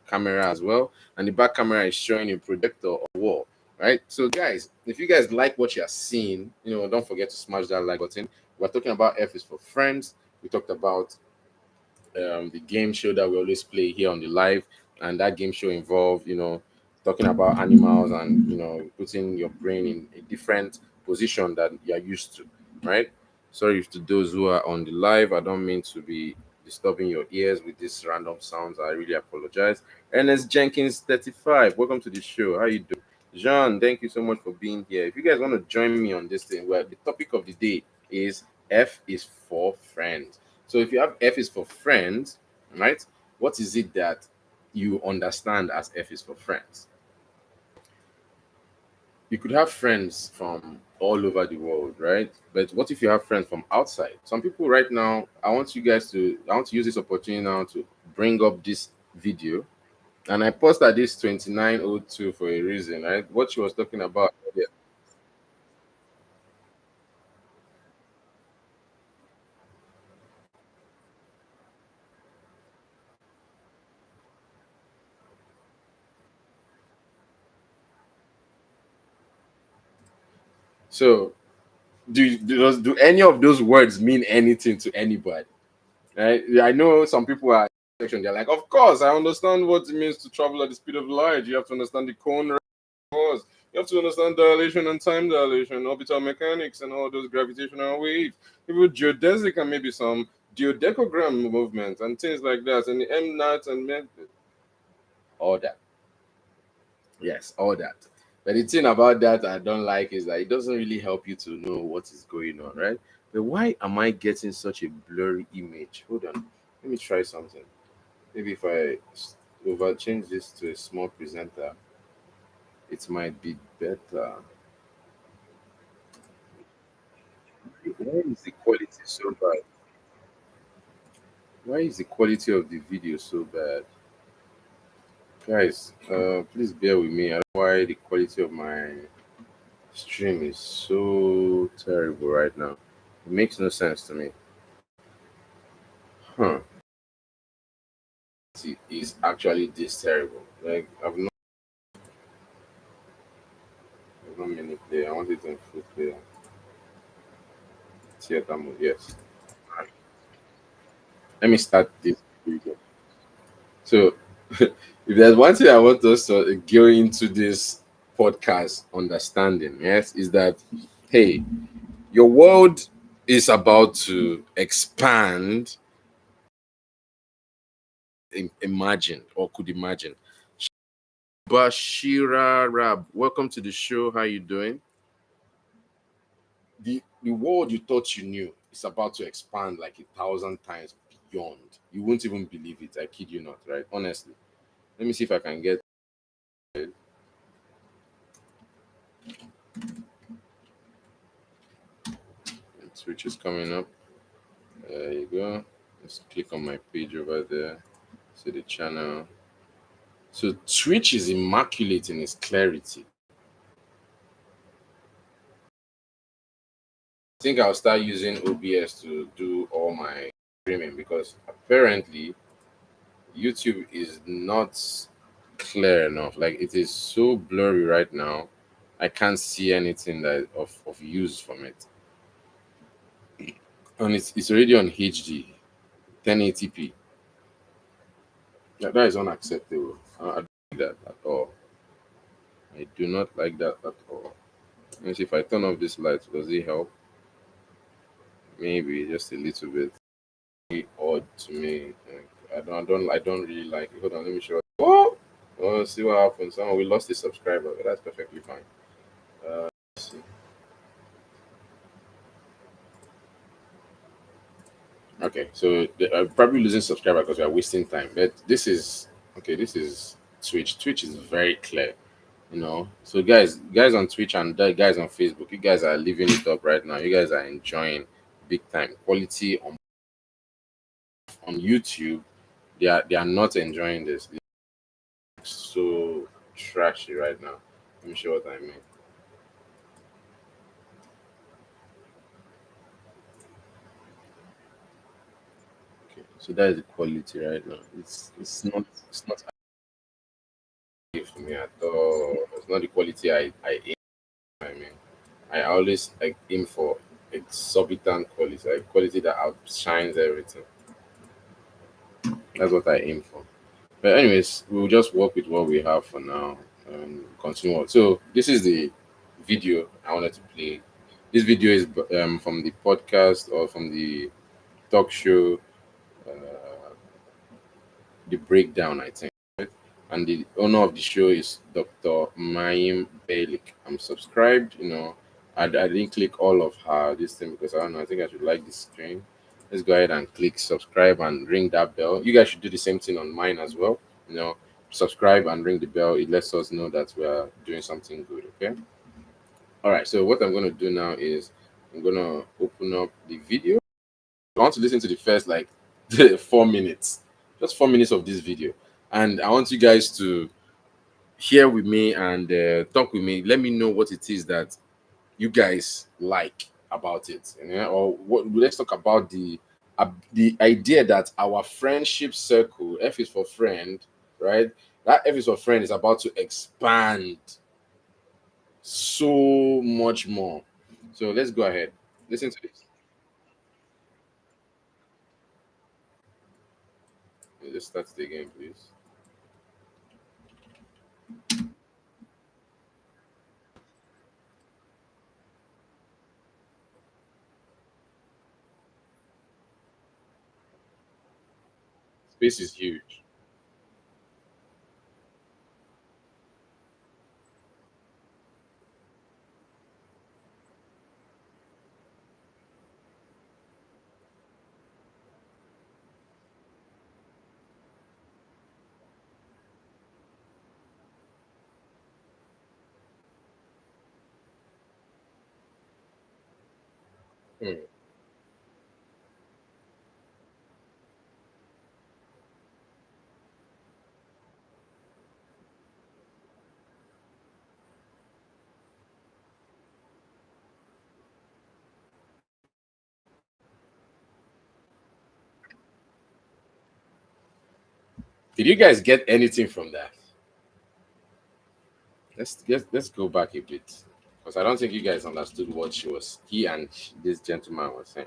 camera as well. And the back camera is showing a projector or wall. Right. So guys, if you guys like what you're seeing, don't forget to smash that like button. We're talking about F is for friends. We talked about the game show that we always play here on the live, and that game show involved talking about animals and putting your brain in a different position that you're used to, right? Sorry to those who are on the live. I don't mean to be disturbing your ears with these random sounds. I really apologize. Ernest Jenkins 35, welcome to the show. How you doing? Jean, thank you so much for being here. If you guys want to join me on this thing, well, the topic of the day is F is for friends. So if you have F is for friends, right? What is it that you understand as F is for friends? You could have friends from all over the world, right? But what if you have friends from outside? Some people right now, I want to use this opportunity now to bring up this video. And I posted this 2902 for a reason, right? What she was talking about. Yeah. So do any of those words mean anything to anybody? Right? I know some people are they're like, of course, I understand what it means to travel at the speed of light. You have to understand the cone force. You have to understand dilation and time dilation, orbital mechanics, and all those gravitational waves. Even geodesic and maybe some geodecagram movements and things like that, and the M nuts and all that. Yes, all that. But the thing about that I don't like is that it doesn't really help you to know what is going on, right? But why am I getting such a blurry image? Hold on. Let me try something. Maybe if I over change this to a small presenter, it might be better. Why is the quality so bad? Why is the quality of the video so bad? Guys, please bear with me. I don't know why the quality of my stream is so terrible right now. It makes no sense to me. Huh. It is actually this terrible. Like I've not many play. I want it in full play. Theater mode, yes. Let me start this video. So if there's one thing I want us to go into this podcast understanding, yes, is that hey, your world is about to expand. Imagine or could imagine. Bashira Rab, welcome to the show. How you doing? The world you thought you knew is about to expand like 1,000 times beyond. You won't even believe it. I kid you not, right? Honestly. Let me see if I can get it. Switch is coming up. There you go. Let's click on my page over there. See the channel. So Twitch is immaculate in its clarity. I think I'll start using OBS to do all my streaming because apparently YouTube is not clear enough. Like it is so blurry right now. I can't see anything that of use from it. And it's already on HD, 1080p. That is unacceptable. I don't like that at all. I do not like that at all. Let me see if I turn off this light. Does it help? Maybe just a little bit. Odd to me. Like, I don't really like it. Hold on, let me show. Oh, see what happens. Oh, we lost a subscriber, but that's perfectly fine. Let's see. Okay, so I'm probably losing subscriber because we are wasting time. But this is okay. This is Twitch. Twitch is very clear, you know. So guys on Twitch and the guys on Facebook, you guys are living it up right now. You guys are enjoying big time quality on YouTube. They are not enjoying this. It's so trashy right now. Let me show what I mean. Okay, so that is the quality right now. It's not for me at all. It's not the quality I aim. I mean, I always like aim for exorbitant quality, like quality that outshines everything. That's what I aim for. But anyways, we'll just work with what we have for now and continue. So this is the video I wanted to play. This video is from the podcast or from the talk show, The Breakdown, I think. And the owner of the show is Dr. Mayim Beylik. I'm subscribed, you know. I didn't click all of her this thing because I don't know. I think I should like this screen. Let's go ahead and click subscribe and ring that bell. You guys should do the same thing on mine as well. You know, subscribe and ring the bell. It lets us know that we are doing something good. Okay. All right. So what I'm gonna do now is I'm gonna open up the video. I want to listen to the first like 4 minutes, just 4 minutes of this video, and I want you guys to hear with me and talk with me. Let me know what it is that you guys like about it, you know, or what. Let's talk about the idea that our friendship circle, F is for friend, right? That F is for friend is about to expand so much more. So let's go ahead. Listen to this. Let's start it again, please. Space is huge. Hmm. Did you guys get anything from that? Let's go back a bit because I don't think you guys understood what he and this gentleman was saying.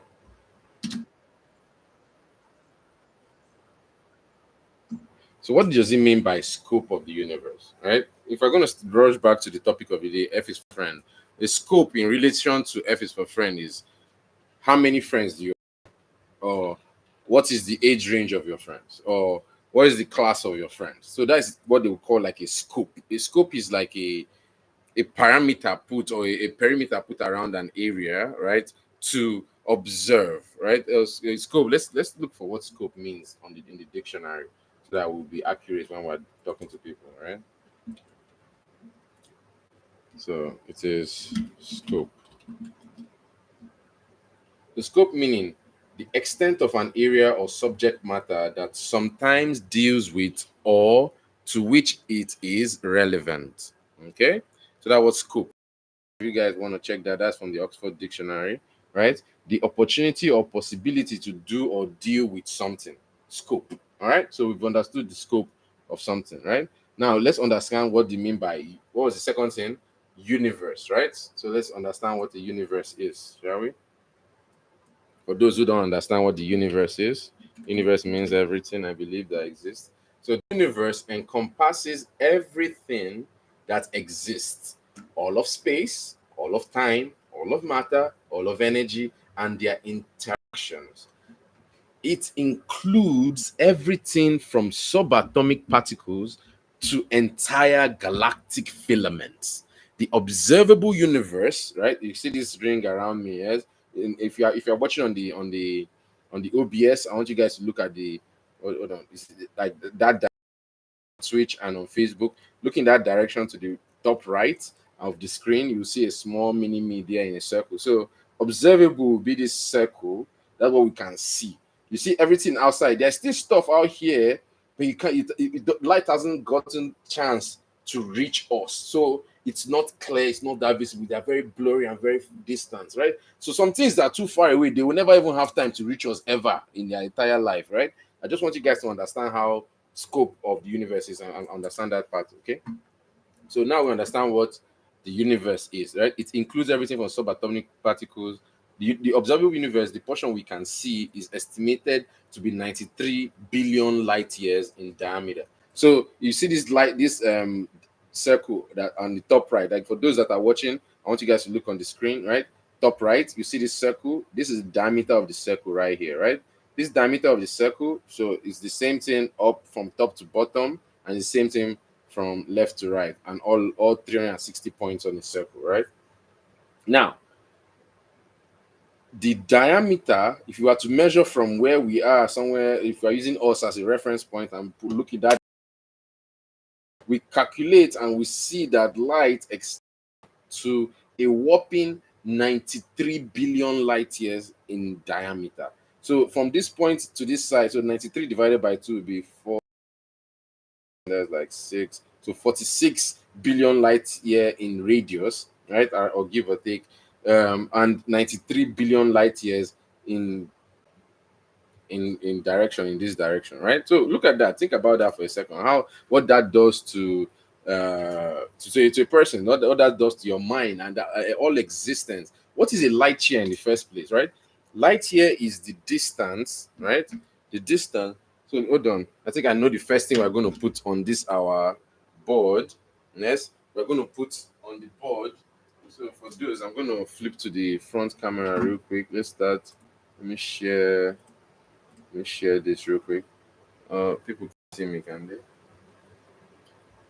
So what does it mean by scope of the universe, right? If we're going to rush back to the topic of the day, F is for friend. The scope in relation to F is for friend is how many friends do you have, or what is the age range of your friends, or what is the class of your friends. So that's what they would call like a scope. A scope is like a parameter put, or a perimeter put around an area, right, to observe, right? A scope. Let's look for what scope means on in the dictionary, so that we'll be accurate when we're talking to people, right? So it is scope. The scope meaning the extent of an area or subject matter that sometimes deals with or to which it is relevant. Okay, so that was scope. If you guys want to check that, that's from the Oxford Dictionary, right? The opportunity or possibility to do or deal with something. Scope. All right. So we've understood the scope of something, right? Now let's understand what they mean by what was the second thing? Universe, right? So let's understand what the universe is, shall we? For those who don't understand what the universe is, universe means everything I believe that exists. So the universe encompasses everything that exists, all of space, all of time, all of matter, all of energy, and their interactions. It includes everything from subatomic particles to entire galactic filaments. The observable universe, right? You see this ring around me, yes. If you're watching on the OBS, I want you guys to look at the hold on, it's like that Twitch and on Facebook. Look in that direction to the top right of the screen. You see a small mini me there in a circle. So observable will be this circle. That's what we can see. You see everything outside. There's still stuff out here, but you can't. Light hasn't gotten chance to reach us. So it's not clear. It's not that visible. They're very blurry and very distant, right? So some things that are too far away, they will never even have time to reach us ever in their entire life, right? I just want you guys to understand how scope of the universe is and understand that part. Okay, so now we understand what the universe is, right? It includes everything from subatomic particles. The observable universe, the portion we can see, is estimated to be 93 billion light years in diameter. So you see this circle that on the top right, like for those that are watching, I want you guys to look on the screen, right? Top right, you see this circle. This is the diameter of the circle right here, right? This diameter of the circle, so it's the same thing up from top to bottom, and the same thing from left to right, and all 360 points on the circle, right? Now, the diameter, if you are to measure from where we are, somewhere, if you are using us as a reference point and look at that, we calculate and we see that light extends to a whopping 93 billion light years in diameter. So from this point to this side, so 93 divided by 2 would be 4. There's like 6, so 46 billion light year in radius, right? Or give or take, and 93 billion light years in direction, in this direction, right? So look at that. Think about that for a second. How what that does to a person, what that does to your mind and all existence. What is a light year in the first place, right? Light year is the distance, right? The distance. So hold on. I think I know the first thing we're going to put on this our board. Yes, we're going to put on the board. So for those, I'm going to flip to the front camera real quick. Let's start. Let me share. Let me share this real quick. People can see me, can they?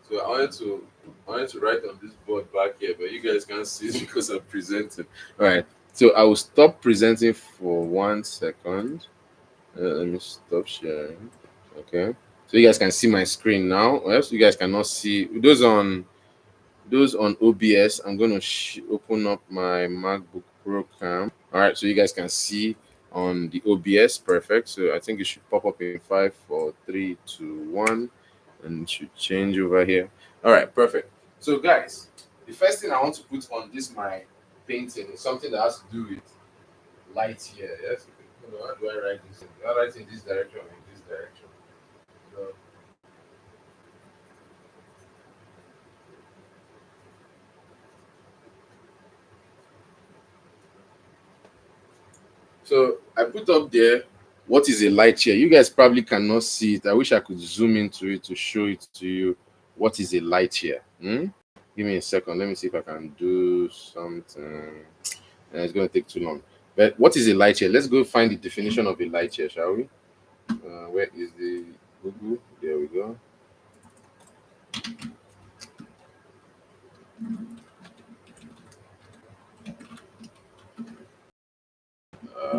So I wanted to write on this board back here, but you guys can't see it because I'm presenting. All right. So I will stop presenting for 1 second. Let me stop sharing. Okay. So you guys can see my screen now. Or else you guys cannot see those on OBS. I'm gonna open up my MacBook Pro cam. All right, so you guys can see on the OBS. Perfect. So I think it should pop up in 5, 4, 3, 2, 1, and it should change over here. All right, perfect. So guys, the first thing I want to put on this my painting is something that has to do with light here. Yes. How do I write this? Do I write in this direction or in this direction? So, so I put up there What is a light year? You guys probably cannot see it. I wish I could zoom into it to show it to you. What is a light year? Give me a second. Let me see if I can do something. It's going to take too long. But what is a light year? Let's go find the definition of a light year, shall we? Where is the Google? There we go.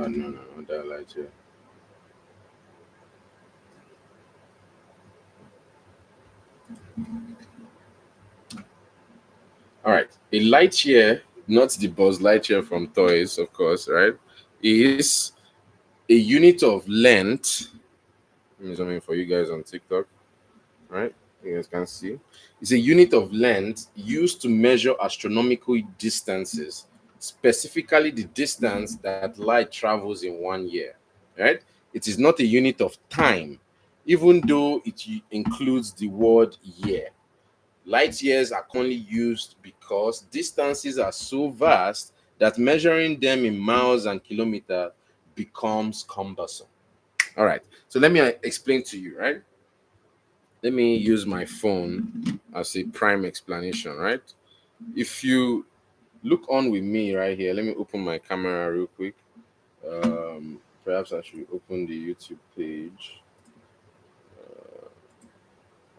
No, that light year. All right. A light year, not the Buzz Lightyear from toys, of course, right? Is a unit of length. Let me zoom in for you guys on TikTok, right? You guys can see. It's a unit of length used to measure astronomical distances, specifically the distance that light travels in 1 year, right? It is not a unit of time, even though it includes the word year. Light years are commonly used because distances are so vast that measuring them in miles and kilometers becomes cumbersome. All right, so let me explain to you, right? Let me use my phone as a prime explanation, right? If you look on with me right here, let me open my camera real quick. Perhaps I should open the YouTube page.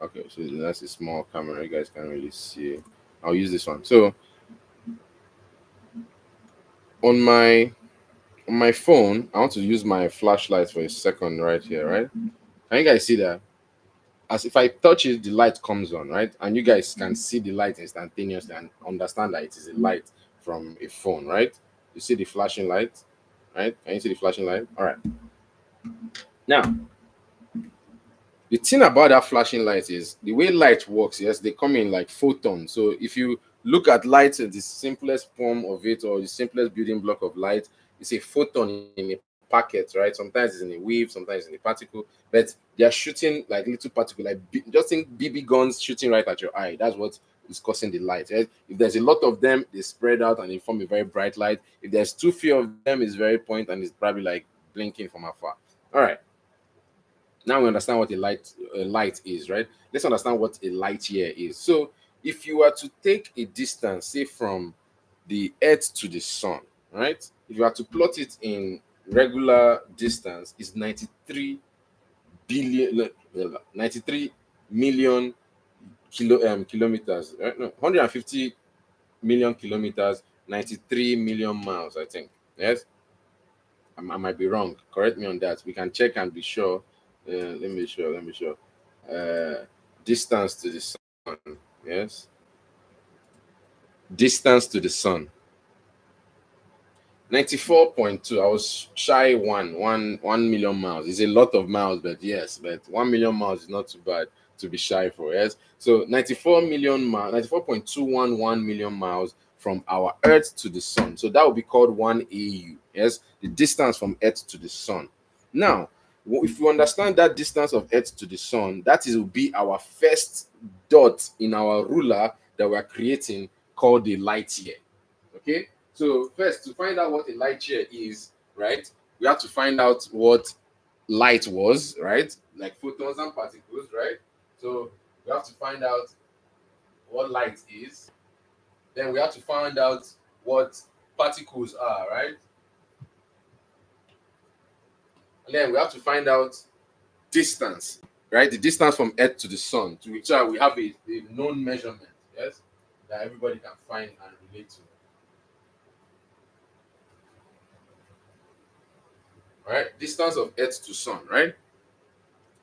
Okay, so that's a small camera. You guys can't really see. I'll use this one. So on my phone, I want to use my flashlight for a second right here, right? Can you guys see that? As if I touch it, the light comes on, right? And you guys can see the light instantaneously and understand that it is a light from a phone, right? You see the flashing light, right? Can you see the flashing light? All right. Now, the thing about that flashing light is the way light works. Yes, they come in like photons. So if you look at light, the simplest form of it or the simplest building block of light is a photon in a packet, right? Sometimes it's in a wave, sometimes in a particle, but they are shooting like little particle, like just think BB guns shooting right at your eye. That's what is causing the light. Right? If there's a lot of them, they spread out and they form a very bright light. If there's too few of them, it's very point and it's probably like blinking from afar. All right. Now we understand what a light is, right? Let's understand what a light year is. So if you were to take a distance, say from the earth to the sun, right? If you were to plot it in regular distance, is 93 billion 93 million kilometers, right? No, 150 million kilometers, 93 million miles, I think. Yes, I might be wrong. Correct me on that. We can check and be sure. Let me show. Let me show. Distance to the sun. Yes. Distance to the sun. 94.2. I was shy 1 million miles. It's a lot of miles, but yes, but 1 million miles is not too bad to be shy for. Yes. So 94 million miles, 94.211 million miles from our Earth to the sun. So that would be called 1 AU. Yes, the distance from Earth to the sun. Now, if you understand that distance of Earth to the sun, that is will be our first dot in our ruler that we're creating called the light year. Okay. So first, to find out what a light year is, right, we have to find out what light was, right, like photons and particles, right? So we have to find out what light is. Then we have to find out what particles are, right? And then we have to find out distance, right? The distance from Earth to the sun, to which we have a known measurement, yes, that everybody can find and relate to. Right? Distance of Earth to sun, right?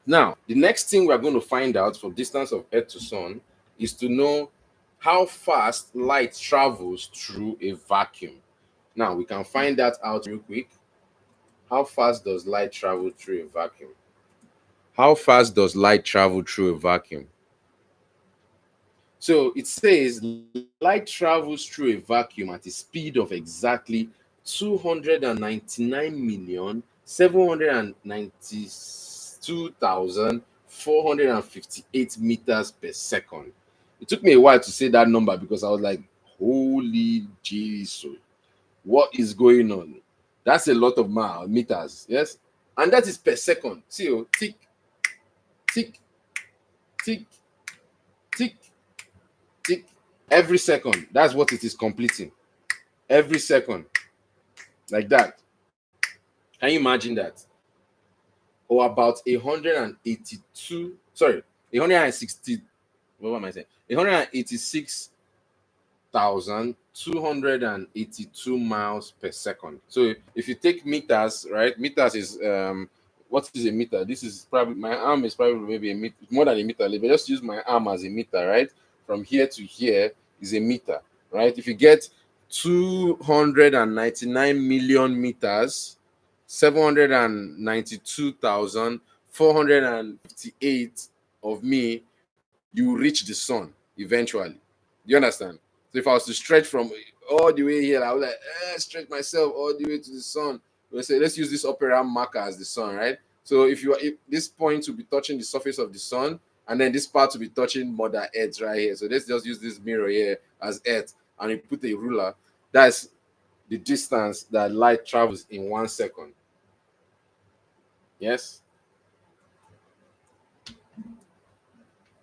Now, the next thing we're going to find out from distance of Earth to sun is to know how fast light travels through a vacuum. Now, we can find that out real quick. How fast does light travel through a vacuum? How fast does light travel through a vacuum? So it says light travels through a vacuum at a speed of exactly 299,792,458 meters per second. It took me a while to say that number because I was like, holy Jesus, what is going on? That's a lot of meters. Yes. And that is per second. See, oh, tick, tick, tick, tick, tick. Every second. That's what it is completing. Every second. Like that. Can you imagine that? Or about 182, sorry, 160, what am I saying? 186,282 miles per second. So if you take meters, right? Meters is what is a meter? This is probably, my arm is probably maybe a meter, more than a meter. But just use my arm as a meter, right? From here to here is a meter, right? If you get 299 million meters, 792,458 of me, you reach the sun eventually. Do you understand? So if I was to stretch from all the way here, I would like stretch myself all the way to the sun. Let's say let's use this upper arm marker as the sun, right? So if this point will be touching the surface of the sun, and then this part will be touching Mother Earth right here. So let's just use this mirror here as Earth, and you put a ruler. That's the distance that light travels in 1 second. Yes.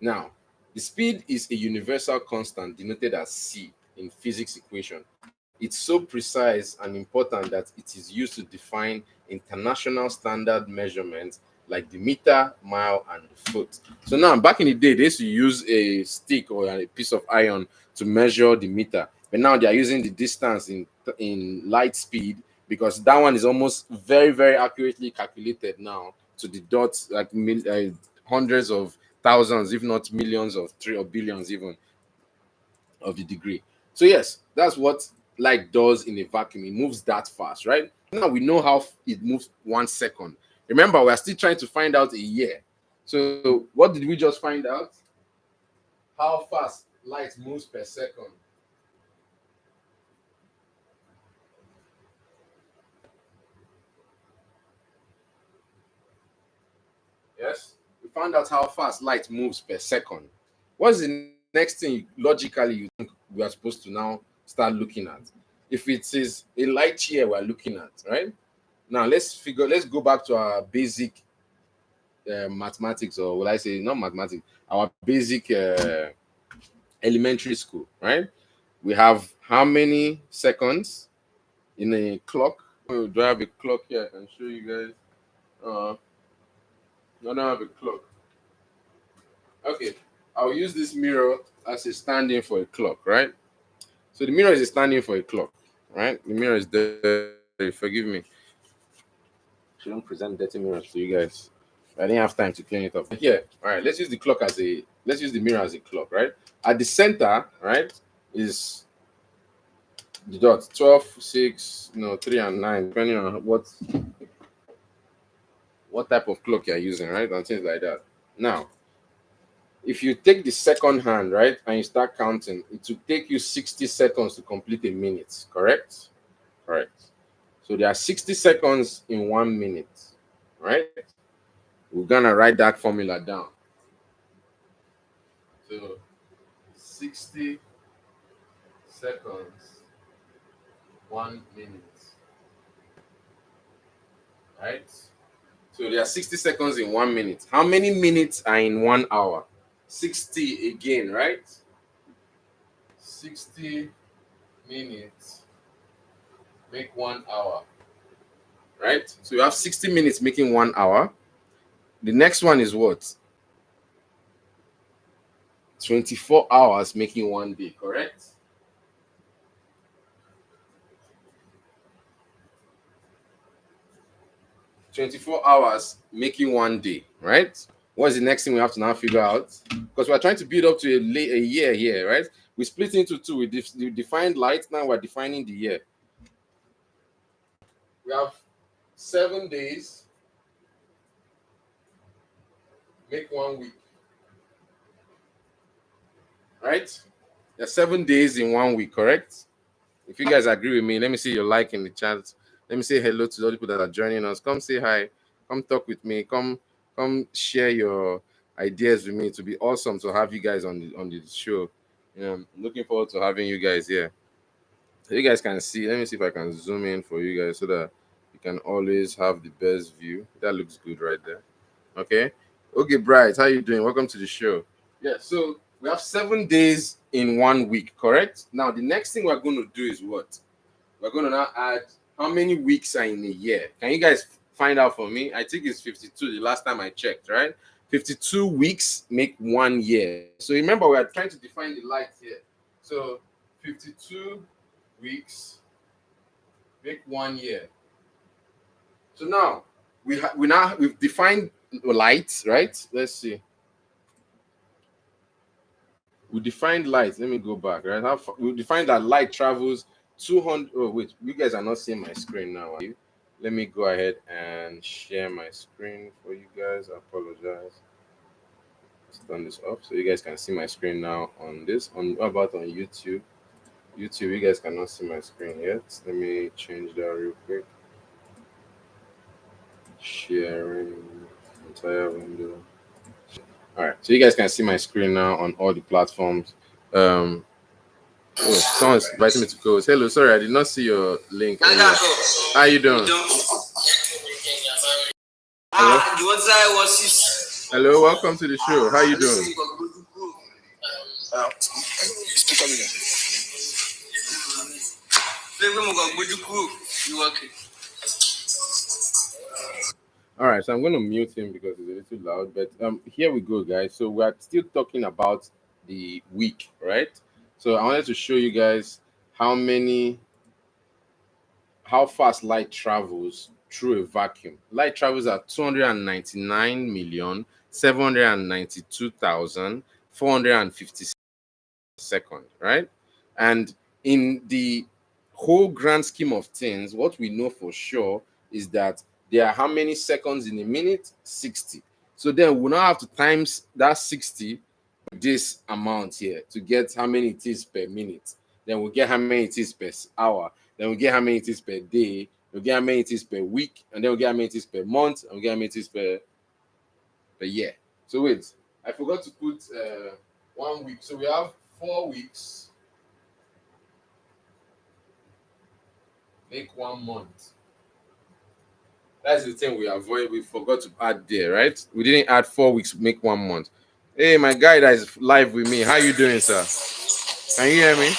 Now, the speed is a universal constant denoted as c in physics equation. It's so precise and important that it is used to define international standard measurements like the meter, mile, and the foot. So now, back in the day, they used to use a stick or a piece of iron to measure the meter. But now they are using the distance in light speed, because that one is almost very, very accurately calculated now to the dots, like hundreds of thousands, if not millions of or billions even of the degree. So yes, that's what light does in a vacuum. It moves that fast, right? Now we know how it moves 1 second. Remember, we're still trying to find out a year. So what did we just find out? How fast light moves per second. Yes, we found out how fast light moves per second. What's the next thing logically you think we are supposed to now start looking at? If it is a light year we're looking at, right? Now let's go back to our basic mathematics, or will I say not mathematics, our basic elementary school, right? We have how many seconds in a clock? Oh, do I have a clock here? I can show you guys. I don't have a clock. Okay, I'll use this mirror as a stand-in for a clock, right? So the mirror is a stand-in for a clock, right? The mirror is dirty. Forgive me. Shouldn't present dirty mirrors to you guys. I didn't have time to clean it up. Here, all right. Let's use the mirror as a clock, right? At the center, right, is the dot 12, 6, 3, and 9, depending on what type of clock you're using, right? And things like that. Now, if you take the second hand, right, and you start counting, it will take you 60 seconds to complete a minute, correct? Correct. So there are 60 seconds in 1 minute, right? We're gonna write that formula down. So 60 seconds, 1 minute, right? So there are 60 seconds in 1 minute. How many minutes are in 1 hour? 60 again, right? 60 minutes make 1 hour, right? So you have 60 minutes making 1 hour. The next one is what? 24 hours making 1 day, correct? "24 hours making 1 day," right? What's the next thing we have to now figure out? Because we're trying to build up to a year here, right? We split into two. We defined light, now we're defining the year. We have 7 days make 1 week, right? There's 7 days in 1 week, correct? If you guys agree with me, let me see your like in the chat. Let me say hello to all the people that are joining us. Come say hi. Come talk with me. Come share your ideas with me. It would be awesome to have you guys on the show. I'm looking forward to having you guys here. So you guys can see. Let me see if I can zoom in for you guys so that you You can always have the best view. That looks good right there. Okay. Okay, Bright, how you doing? Welcome to the show. Yeah, so we have 7 days in 1 week, correct? Now, the next thing we're going to do is what? We're going to now add how many weeks are in a year. Can you guys find out for me? I think it's 52 the last time I checked, right? 52 weeks make 1 year. So remember, we are trying to define the light here. So 52 weeks make 1 year. So now we've defined light, right? Let's see. We defined light. Let me go back, right? We defined that light travels 200. Oh, wait, you guys are not seeing my screen now, are you? Let me go ahead and share my screen for you guys. I apologize. Let's turn this off so you guys can see my screen now on this. What about on YouTube? YouTube, you guys cannot see my screen yet. Let me change that real quick. Sharing entire window. All right, so you guys can see my screen now on all the platforms. Oh, someone's inviting me to close. Hello, sorry, I did not see your link. How you doing? Hello? Hello, welcome to the show. How you doing? All right, so I'm going to mute him because it's a little loud. But here we go, guys. So we're still talking about the week, right? So I wanted to show you guys how fast light travels through a vacuum. Light travels at 299,792,450 seconds, right? And in the whole grand scheme of things, what we know for sure is that there are how many seconds in a minute? 60. So then we'll now have to times that 60 with this amount here to get how many it is per minute. Then we'll get how many it is per hour. Then we'll get how many it is per day. We'll get how many it is per week. And then we'll get how many it is per month. And we'll get how many it is per year. So wait, I forgot to put 1 week. So we have 4 weeks. Make 1 month. That's the thing we avoid. We forgot to add there, right? We didn't add 4 weeks, make 1 month. Hey, my guy that is live with me. How you doing, sir? Can you hear me?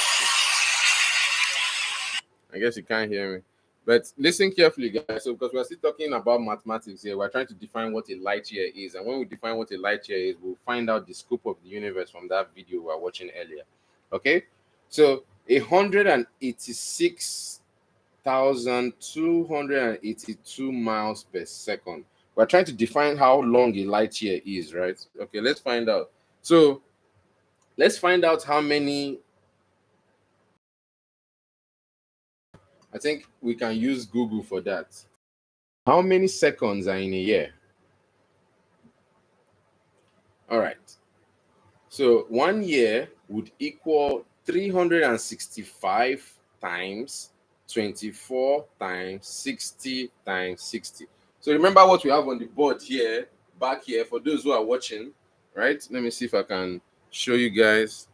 I guess you can't hear me. But listen carefully, guys. So, because we're still talking about mathematics here, we're trying to define what a light year is. And when we define what a light year is, we'll find out the scope of the universe from that video we were watching earlier. Okay? So, 186,282 miles per second. We're trying to define how long a light year is, right? Okay, let's find out. So let's find out how many. I think we can use Google for that. How many seconds are in a year? All right. So 1 year would equal 365 times 24 times 60 times 60. So remember what we have on the board here, back here, for those who are watching, right? Let me see if I can show you guys.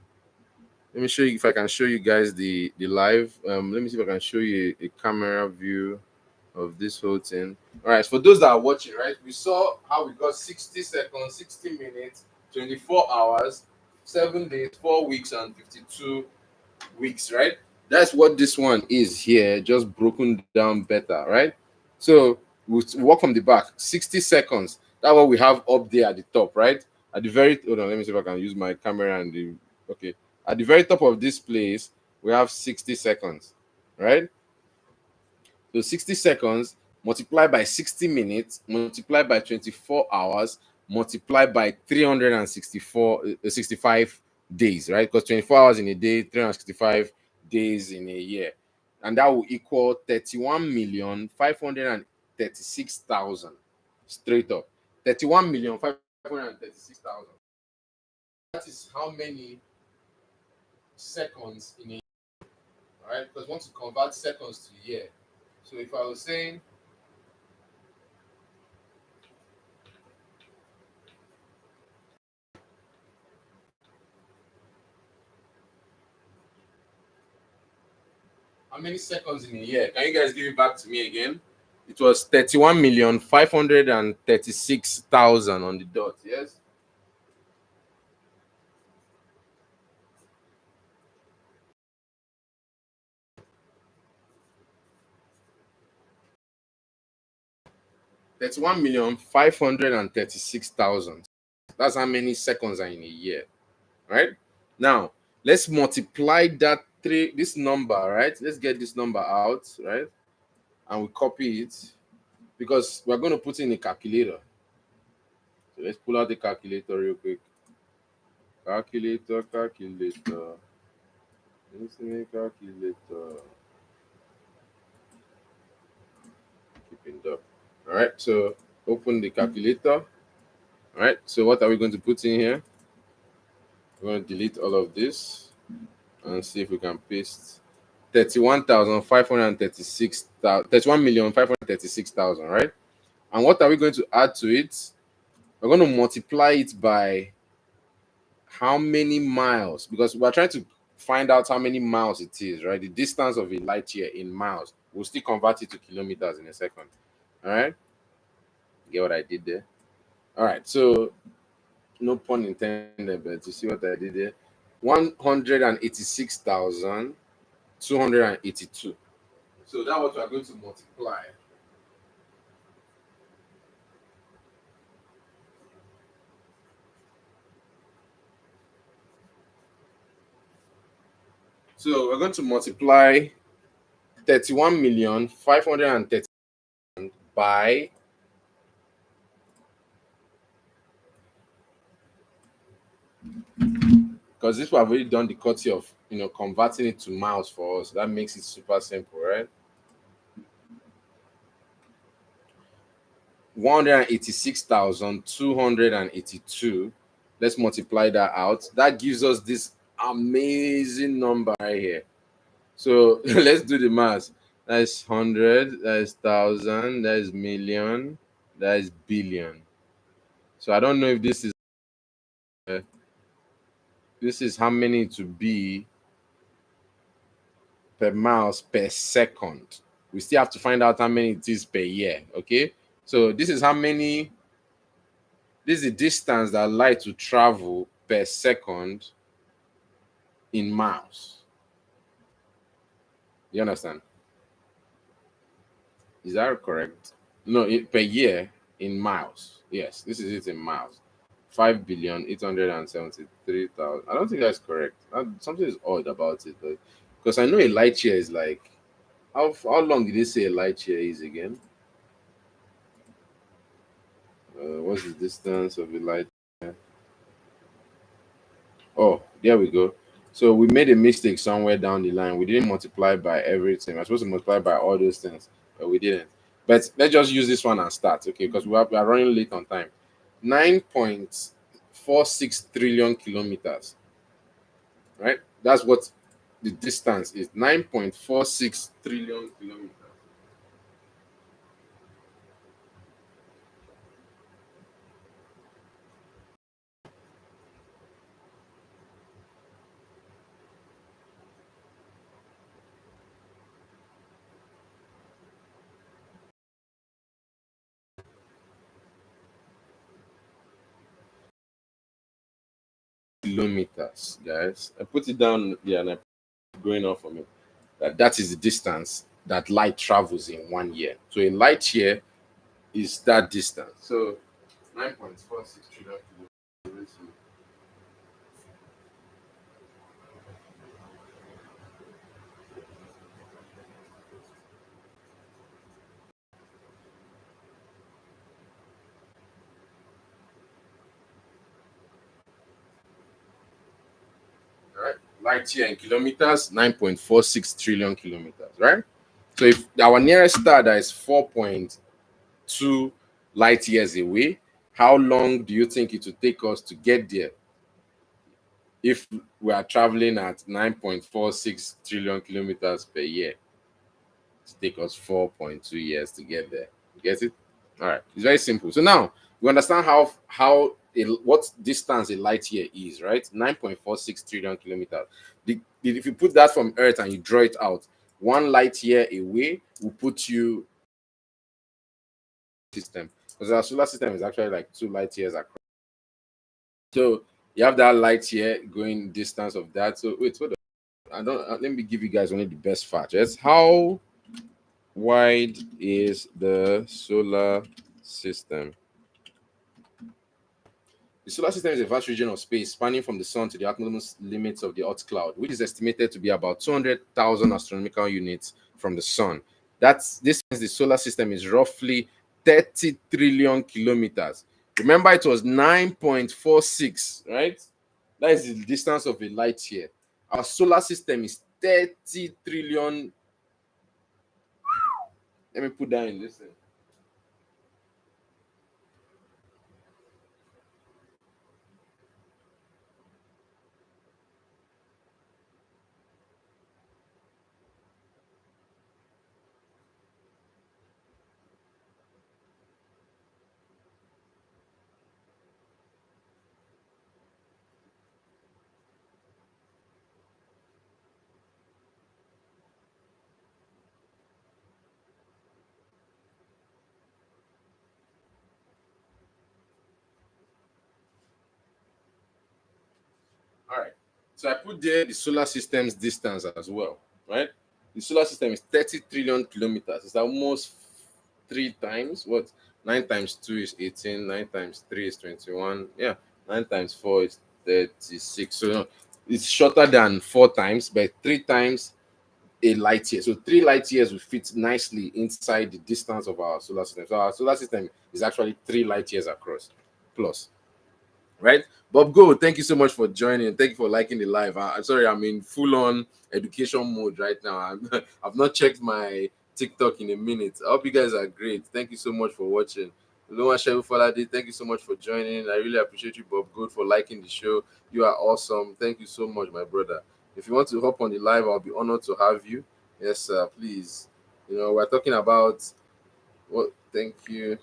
Let me show you if I can show you guys the live. Let me see if I can show you a camera view of this whole thing. All right, for those that are watching, right, we saw how we got 60 seconds, 60 minutes, 24 hours, 7 days, 4 weeks, and 52 weeks, right? That's what this one is here, just broken down better, right? So we'll walk from the back. 60 seconds. That's what we have up there at the top, right? At the very hold on, let me see if I can use my camera and the okay. At the very top of this place, we have 60 seconds, right? So 60 seconds multiplied by 60 minutes, multiplied by 24 hours, multiplied by 65 days, right? Because 24 hours in a day, 365 days in a year. And that will equal 31,536,000 straight up. 31,536,000. That is how many seconds in a year, all right? Because once you convert seconds to year, so if I was saying how many seconds in a year, can you guys give it back to me again? It was 31,536,000 on the dot. Yes. That's 1,536,000. That's how many seconds are in a year, right? Now let's multiply that this number, right? Let's get this number out, right? And we copy it because we're going to put in a calculator. So let's pull out the calculator real quick. Calculator. Let's make calculator. Keeping up. All right. So open the calculator. All right. So what are we going to put in here? We're going to delete all of this and see if we can paste 31,536,000, right? And what are we going to add to it? We're going to multiply it by how many miles, because we're trying to find out how many miles it is, right? The distance of a light year in miles. We'll still convert it to kilometers in a second. All right. Get what I did there? All right. So no pun intended, but you see what I did there? 186,282. So that's what we're going to multiply. So we're going to multiply 31,530,000 by because this we've already done the courtesy of converting it to miles for us. That makes it super simple, right? 186,282. Let's multiply that out. That gives us this amazing number right here. So let's do the math. That's 100, that's 1,000, that's million, that's billion. So I don't know if this is how many to be per miles per second. We still have to find out how many it is per year. Okay. So this is how many, this is the distance that light will travel per second in miles. You understand? Is that correct? No, per year in miles. Yes, this is it in miles. 5,873,000. I don't think that's correct. Something is odd about it, because I know a light year is like, how long did they say a light year is again? What's the distance of a light year? Oh, there we go. So we made a mistake somewhere down the line. We didn't multiply by everything. We're supposed to multiply by all those things, but we didn't. But let's just use this one and start, okay? Because we are running late on time. 9.46 trillion kilometers, right? That's what the distance is. 9.46 trillion kilometers. Kilometers, guys. I put it down there and I going off from it. That is the distance that light travels in 1 year. So a light year is that distance. So 9.46 trillion kilometers. Right? Light year in kilometers, 9.46 trillion kilometers, right? So if our nearest star that is 4.2 light years away, how long do you think it would take us to get there if we are traveling at 9.46 trillion kilometers per year? It take us 4.2 years to get there. You get it? All right. It's very simple. So now we understand what distance a light year is, right? 9.46 trillion kilometers. If you put that from Earth and you draw it out, one light year away will put you system, because our solar system is actually like 2 light years across. So you have that light year going distance of that. So wait, hold on. I don't. Let me give you guys only the best fact. Yes, how wide is the solar system? The solar system is a vast region of space spanning from the sun to the utmost limits of the Earth cloud, which is estimated to be about 200,000 astronomical units from the sun. This means the solar system is roughly 30 trillion kilometers. Remember, it was 9.46, right? That is the distance of a light year. Our solar system is 30 trillion. Let me put that in this thing. All right. So I put there the solar system's distance as well, right? The solar system is 30 trillion kilometers. It's almost 3 times what? 9 times 2 is 18, 9 times 3 is 21. Yeah, 9 times 4 is 36. So no, it's shorter than 4 times, but 3 times a light year. So 3 light years will fit nicely inside the distance of our solar system. So our solar system is actually 3 light years across plus. Right? Bob Go, thank you so much for joining. Thank you for liking the live. I'm sorry, I'm in full on education mode right now. I've not checked my TikTok in a minute. I hope you guys are great. Thank you so much for watching. Luma Shehu Falade, thank you so much for joining. I really appreciate you, Bob Good, for liking the show. You are awesome. Thank you so much, my brother. If you want to hop on the live, I'll be honored to have you. Yes, sir, please. We're talking about what? Thank you.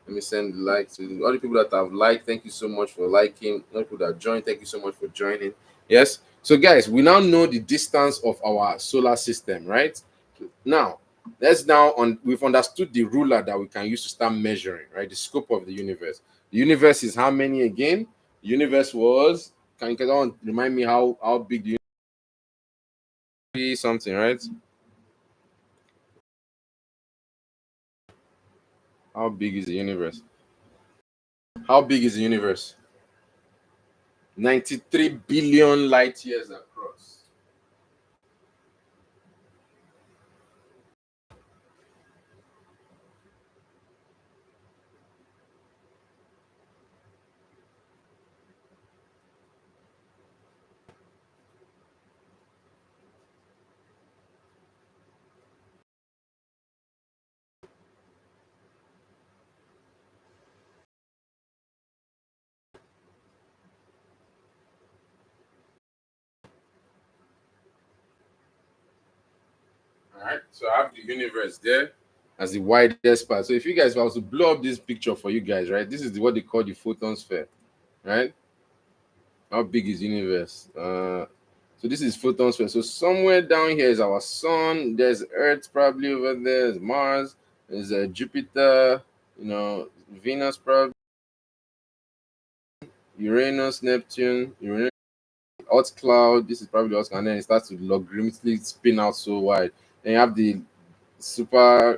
Let me send the like to all the people that have liked. Thank you so much for liking. All the people that joined, thank you so much for joining. Yes. So, guys, we now know the distance of our solar system, right? Now, we've understood the ruler that we can use to start measuring, right? The scope of the universe. The universe is how many again? The universe was, can you remind me how big the universe is? Something, right? How big is the universe? How big is the universe? 93 billion light years across. All right, so I have the universe there as the widest part. So if you guys was to blow up this picture for you guys, right? This is what they call the photon sphere, right? How big is universe? So this is photon sphere. So somewhere down here is our sun. There's Earth probably over there. There's Mars. There's Jupiter. Venus probably. Uranus, Neptune. Earth cloud. This is probably Earth, and then it starts to logarithmically spin out so wide. Then you have the super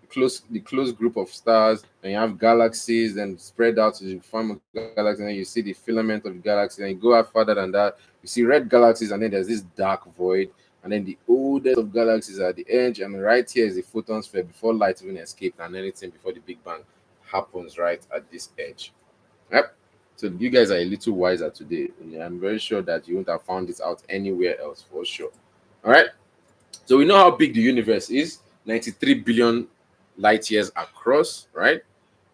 close group of stars, and you have galaxies, then spread out to form a galaxy, and then you see the filament of the galaxy, and you go out further than that, you see red galaxies, and then there's this dark void, and then the oldest of galaxies are at the edge, and right here is the photon sphere before light even escaped and anything before the Big Bang happens right at this edge. Yep. So you guys are a little wiser today. I'm very sure that you won't have found this out anywhere else for sure. All right. So we know how big the universe is, 93 billion light years across, right?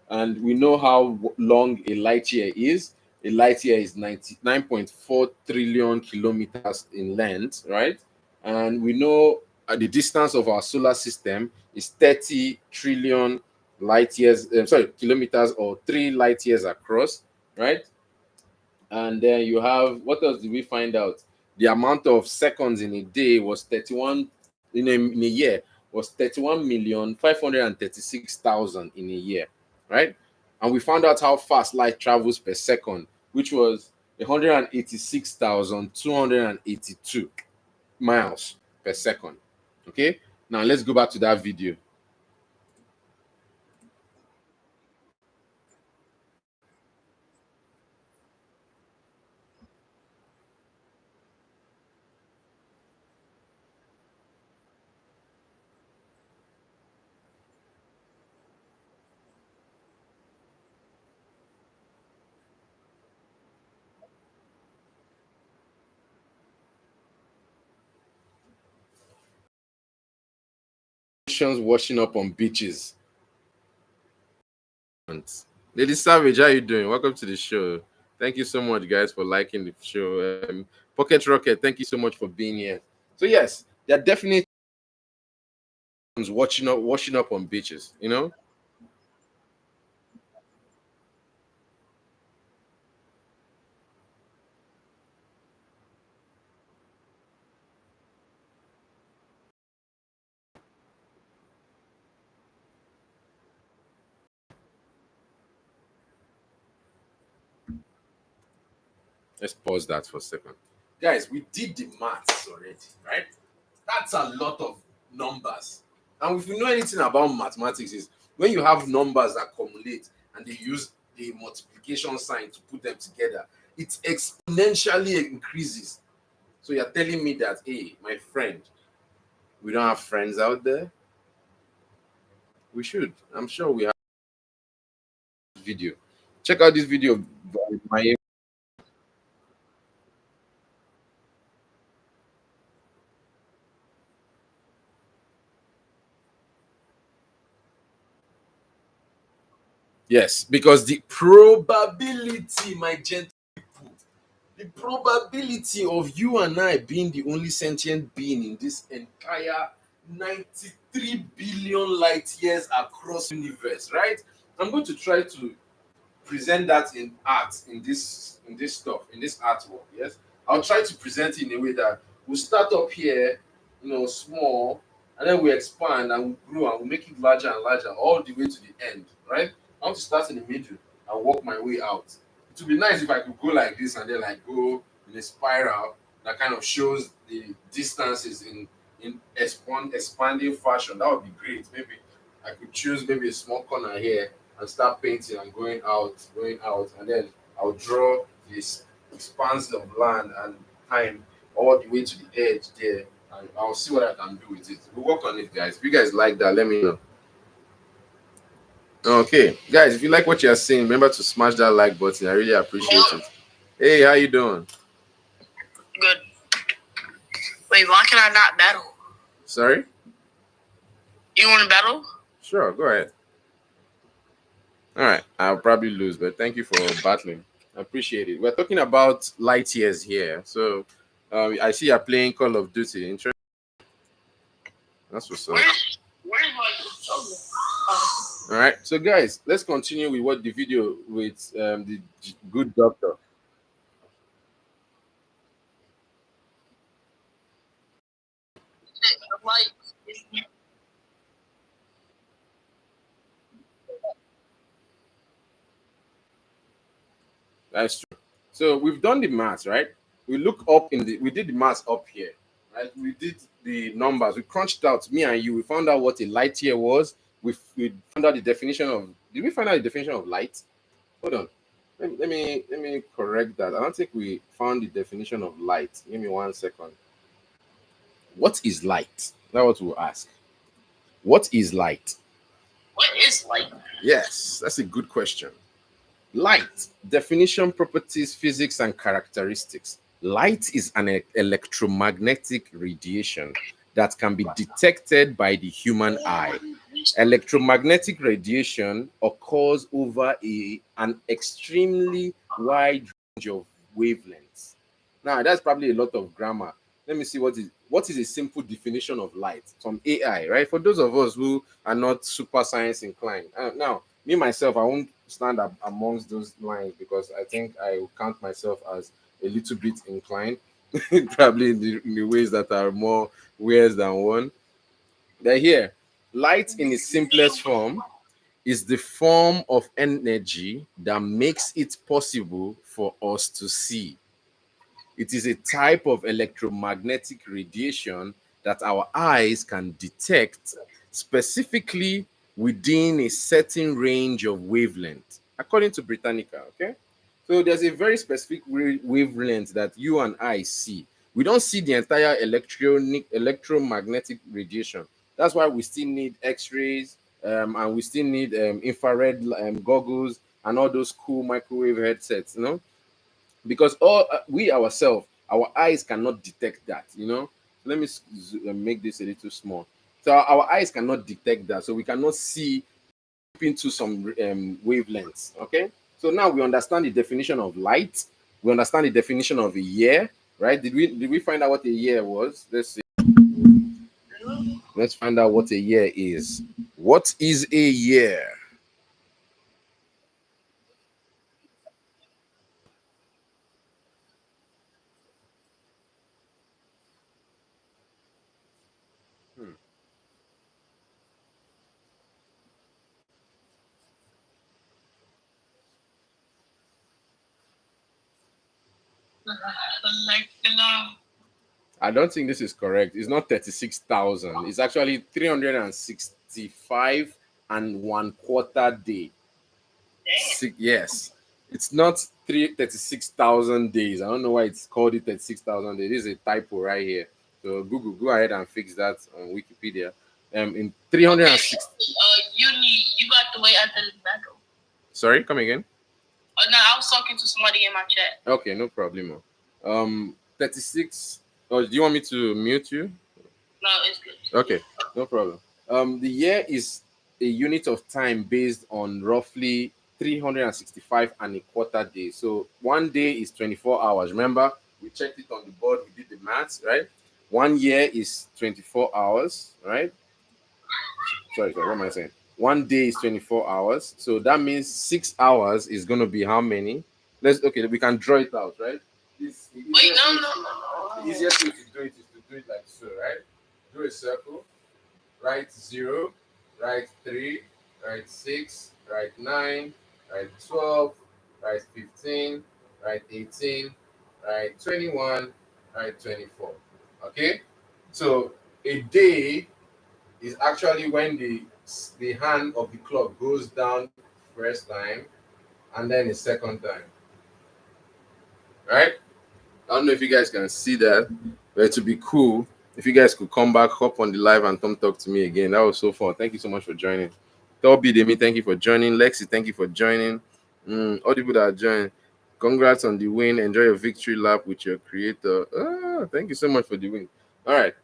And we know how long a light year is. A light year is 99.4 trillion kilometers in length, right? And we know the distance of our solar system is 30 trillion light years, kilometers, or 3 light years across, right? And then you have, what else did we find out? The amount of seconds in a day was 31 in a year was 31,536,000 in a year, right? And we found out how fast light travels per second, which was 186,282 miles per second. Okay, now let's go back to that video. Washing up on beaches. Lady Savage, how you doing? Welcome to the show. Thank you so much, guys, for liking the show. Pocket Rocket, thank you so much for being here. So yes, there are definitely washing up on beaches. You know, let's pause that for a second, guys. We did the maths already, right? That's a lot of numbers. And if you know anything about mathematics, is when you have numbers that accumulate and they use the multiplication sign to put them together, it exponentially increases. So you're telling me that, hey, my friend, we don't have friends out there? We should. I'm sure we have video. Check out this video of my. Yes, because the probability, my gentle people, the probability of you and I being the only sentient being in this entire 93 billion light years across the universe, right? I'm going to try to present that in art, in this stuff, in this artwork. Yes, I'll try to present it in a way that we'll start up here, small, and then we expand and we grow and we make it larger and larger all the way to the end, right? I want to start in the middle and work my way out. It would be nice if I could go like this and then like go in a spiral that kind of shows the distances in expanding fashion. That would be great. Maybe I could choose maybe a small corner here and start painting and going out, and then I'll draw this expanse of land and time all the way to the edge there, and I'll see what I can do with it. We'll work on it, guys. If you guys like that, let me know. Okay, guys, if you like what you're seeing, remember to smash that like button. I really appreciate it. Hey, how you doing? Good. Wait, why can I not battle? Sorry? You want to battle? Sure, go ahead. All right, I'll probably lose, but thank you for battling. I appreciate it. We're talking about light years here. So I see you're playing Call of Duty. Interesting. That's what's up. Where's All right, so guys, let's continue with what the video with the good doctor. like? That's true. So we've done the maths, right? We did the maths up here, right? We did the numbers, we crunched out, me and you, we found out what a light year was. We found out the definition of, did we find out the definition of light? Hold on. Let me correct that. I don't think we found the definition of light. Give me 1 second. What is light? That's what we'll ask. What is light? What is light? Yes, that's a good question. Light, definition, properties, physics, and characteristics. Light is an electromagnetic radiation that can be detected by the human eye. Electromagnetic radiation occurs over an extremely wide range of wavelengths. Now, that's probably a lot of grammar. Let me see what is a simple definition of light from AI, right? For those of us who are not super science inclined. Now, me myself, I won't stand up amongst those lines because I think I will count myself as a little bit inclined, probably in the ways that are more ways than one. They're here. Light in its simplest form is the form of energy that makes it possible for us to see. It is a type of electromagnetic radiation that our eyes can detect specifically within a certain range of wavelength, according to Britannica. Okay, so there's a very specific wavelength that you and I see. We don't see the entire electromagnetic radiation. That's why we still need X-rays, and we still need infrared goggles and all those cool microwave headsets. Because all we ourselves, our eyes cannot detect that. Let me make this a little small. So our eyes cannot detect that, so we cannot see into some wavelengths. Okay, so now we understand the definition of light. We understand the definition of a year, right? Did we find out what a year was? Let's see. Let's find out what a year is. What is a year? Hmm. I don't think this is correct. It's not 36,000. It's actually 365 and one quarter day. Yes. It's not 36,000 days. I don't know why it's called it 36,000 days. This is a typo right here. So Google, go ahead and fix that on Wikipedia. In 360. You got to wait until it's back. Sorry, come again. Oh no, I was talking to somebody in my chat. Okay, no problem. 36. Oh, do you want me to mute you? No, it's good. Okay, no problem. The year is a unit of time based on roughly 365 and a quarter days. So one day is 24 hours. Remember, we checked it on the board, we did the maths, right? 1 year is 24 hours, right? Sorry, what am I saying? 1 day is 24 hours. So that means 6 hours is going to be how many? Okay, we can draw it out, right? Wait, no. The easiest way to do it is to do it like so, right? Do a circle, write 0, write 3, write 6, write 9, write 12, write 15, write 18, write 21, write 24. Okay? So a day is actually when the hand of the clock goes down first time and then a second time. Right? I don't know if you guys can see that, but it would be cool if you guys could come back, hop on the live, and come talk to me again. That was so fun. Thank you so much for joining. Toby Demi, thank you for joining. Lexi, thank you for joining. All the people that are joining, congrats on the win. Enjoy your victory lap with your creator. Thank you so much for the win. All right.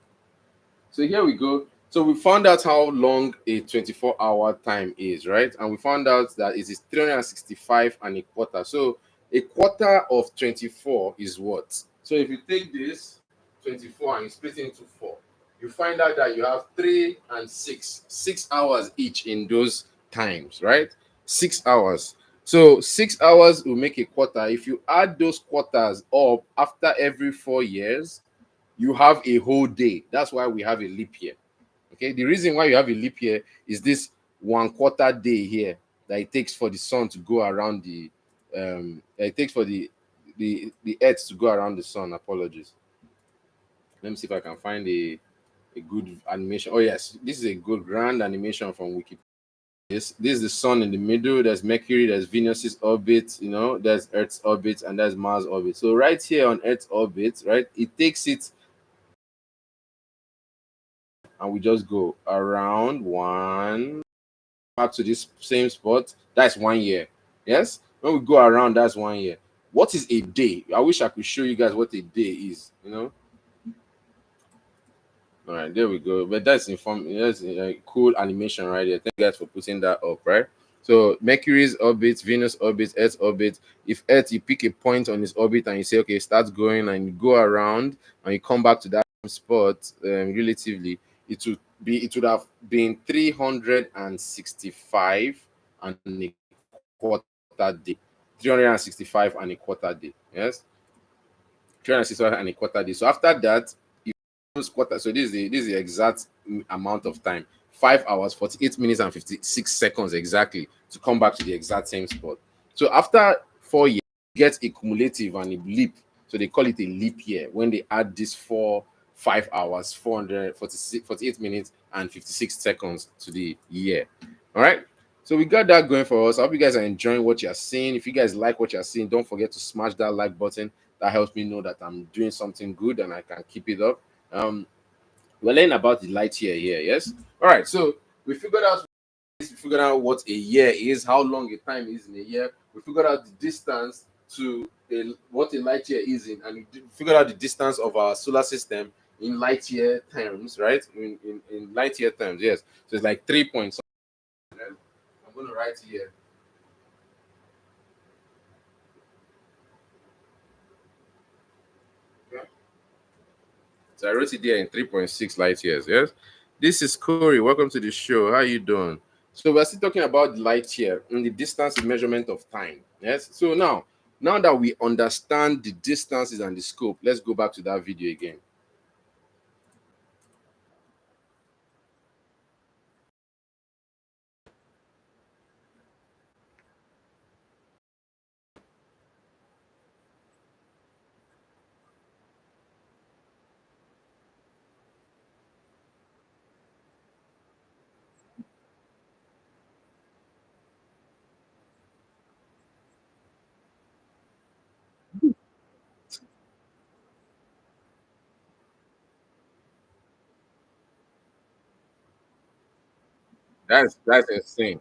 So here we go. So we found out how long a 24-hour time is, right? And we found out that it is 365 and a quarter. So a quarter of 24 is what? So if you take this 24 and you split it into 4, you find out that you have 3 and 6, 6 hours each in those times, right? 6 hours. So 6 hours will make a quarter. If you add those quarters up after every 4 years, you have a whole day. That's why we have a leap year. Okay, the reason why you have a leap year is this 1 quarter day here that it takes for the sun to go around it takes for the earth to go around the sun. Apologies. Let me see if I can find a good animation. Oh yes, this is a good grand animation from Wikipedia. This is the sun in the middle. There's Mercury, there's Venus's orbit, there's Earth's orbit, and there's Mars' orbit. So right here on Earth's orbit, right, it takes it, and we just go around one back to this same spot. That's 1 year. Yes, when we go around, that's 1 year. What is a day? I wish I could show you guys what a day is. All right, there we go. But that's a cool animation right there. Thank you guys for putting that up, right? So Mercury's orbit, Venus orbit, Earth's orbit. If Earth, you pick a point on its orbit and you say, okay, start going, and you go around and you come back to that spot, relatively, it would have been 365 and a quarter day. 365 and a quarter day. Yes. 365 and a quarter day. So after that, quarter. So this is the exact amount of time. 5 hours, 48 minutes, and 56 seconds exactly to come back to the exact same spot. So after 4 years, you get a cumulative and a leap. So they call it a leap year when they add this 5 hours, 446, 48 minutes, and 56 seconds to the year. All right. So we got that going for us. I hope you guys are enjoying what you're seeing. If you guys like what you're seeing, don't forget to smash that like button. That helps me know that I'm doing something good and I can keep it up. We're learning about the light year here, yes? All right, so we figured out what a year is, how long a time is in a year. We figured out the distance to what a light year is in, and we figured out the distance of our solar system in light year terms, right? In light year terms, yes. So it's like 3 points. I'm going to write here. Okay. So I wrote it there in 3.6 light years, yes? This is Corey. Welcome to the show. How you doing? So we're still talking about the light year and the distance is measurement of time. Yes. So now that we understand the distances and the scope, let's go back to that video again. That's insane.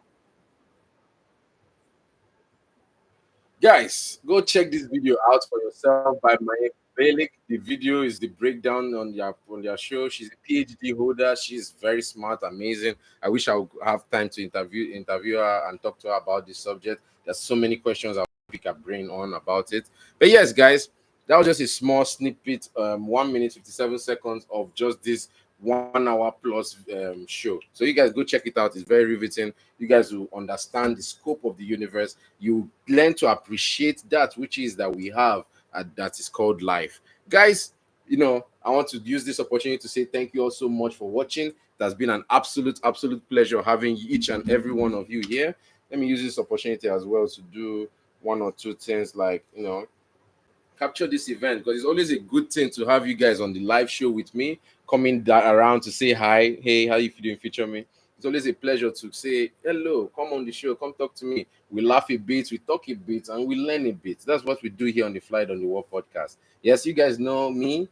Guys, go check this video out for yourself by my Balik. The video is the breakdown on their show. She's a PhD holder. She's very smart, amazing. I wish I would have time to interview her and talk to her about this subject. There's so many questions I'll pick her brain on about it. But yes, guys, that was just a small snippet, 1 minute 57 seconds of just this 1 hour plus show. So you guys go check it out. It's very riveting. You guys will understand the scope of the universe. You learn to appreciate that which is that we have, that is called life. Guys, I want to use this opportunity to say thank you all so much for watching. It has been an absolute pleasure having each and every one of you here. Let me use this opportunity as well to do one or two things, like capture this event, because it's always a good thing to have you guys on the live show with me, coming around to say hi. Hey, how you doing? Feature me. It's always a pleasure to say hello, come on the show, come talk to me. We laugh a bit, we talk a bit, and we learn a bit. That's what we do here on the FlyEd on the Wall podcast. Yes, you guys know me,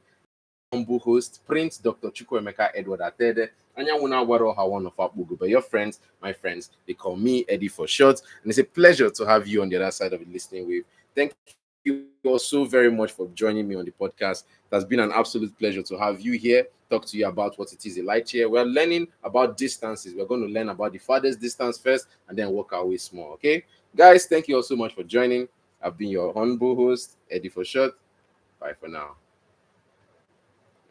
humble host, Prince Dr. Chukwuemeka Edward Attah-Edeh. But your friends, my friends, they call me Eddy4ShoT's, and it's a pleasure to have you on the other side of the listening wave. Thank you all so very much for joining me on the podcast. It has been an absolute pleasure to have you here, talk to you about what it is a light year. We're learning about distances. We're going to learn about the farthest distance first and then work our way small. Okay, guys, thank you all so much for joining. I've been your humble host, Eddy4ShoT. Bye for now.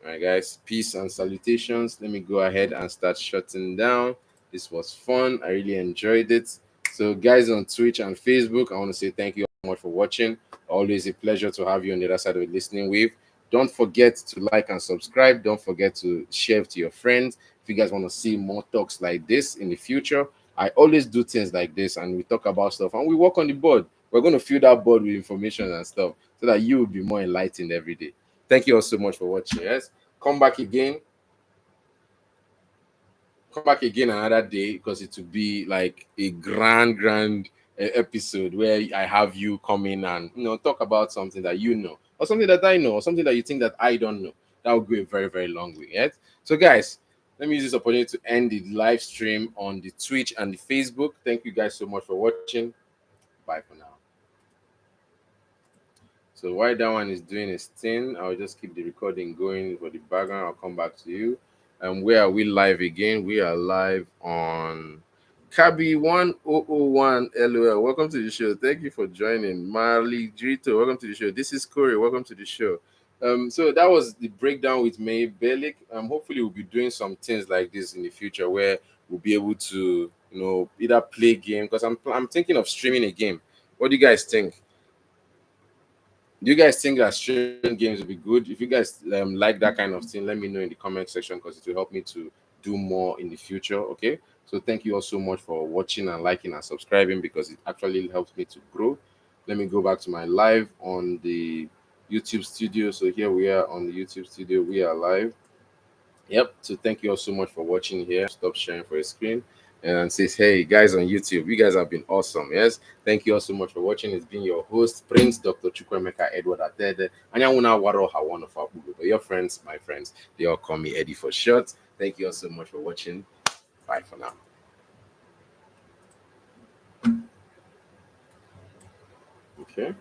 All right, guys, peace and salutations. Let me go ahead and start shutting down. This was fun. I really enjoyed it. So, guys on Twitch and Facebook, I want to say thank you so much for watching. Always a pleasure to have you on the other side of the listening wave. Don't forget to like and subscribe. Don't forget to share it to your friends. If you guys want to see more talks like this in the future, I always do things like this and we talk about stuff and we work on the board. We're going to fill that board with information and stuff so that you will be more enlightened every day. Thank you all so much for watching. Yes, come back again. Come back again another day because it will be like a grand episode where I have you come in and talk about something that you know, or something that I know, or something that you think that I don't know. That will go a very long way. Yes. So guys, let me use this opportunity to end the live stream on the Twitch and the Facebook. Thank you guys so much for watching. Bye for now. So while that one is doing its thing, I'll just keep the recording going for the background. I'll come back to you. And where are we live again? We are live on Kabi 1001 LOL. Welcome to the show. Thank you for joining. Marley Drito, welcome to the show. This is Corey. Welcome to the show. So that was the breakdown with May Belik. Hopefully we'll be doing some things like this in the future where we'll be able to, either play game, because I'm thinking of streaming a game. What do you guys think? Do you guys think that streaming games would be good? If you guys like that kind of thing, let me know in the comment section because it will help me to do more in the future. Okay. So thank you all so much for watching and liking and subscribing because it actually helps me to grow. Let me go back to my live on the YouTube studio. So here we are on the YouTube studio. We are live. Yep. So thank you all so much for watching here. Stop sharing for your screen and says, hey guys on YouTube, you guys have been awesome. Yes. Thank you all so much for watching. It's been your host, Prince Dr. Chukwemeka Edward Attah-Edeh. Anyawuna Waro Hawan of Abubu. But your friends, my friends, they all call me Eddy4ShoT's. Thank you all so much for watching. Bye for now. Okay.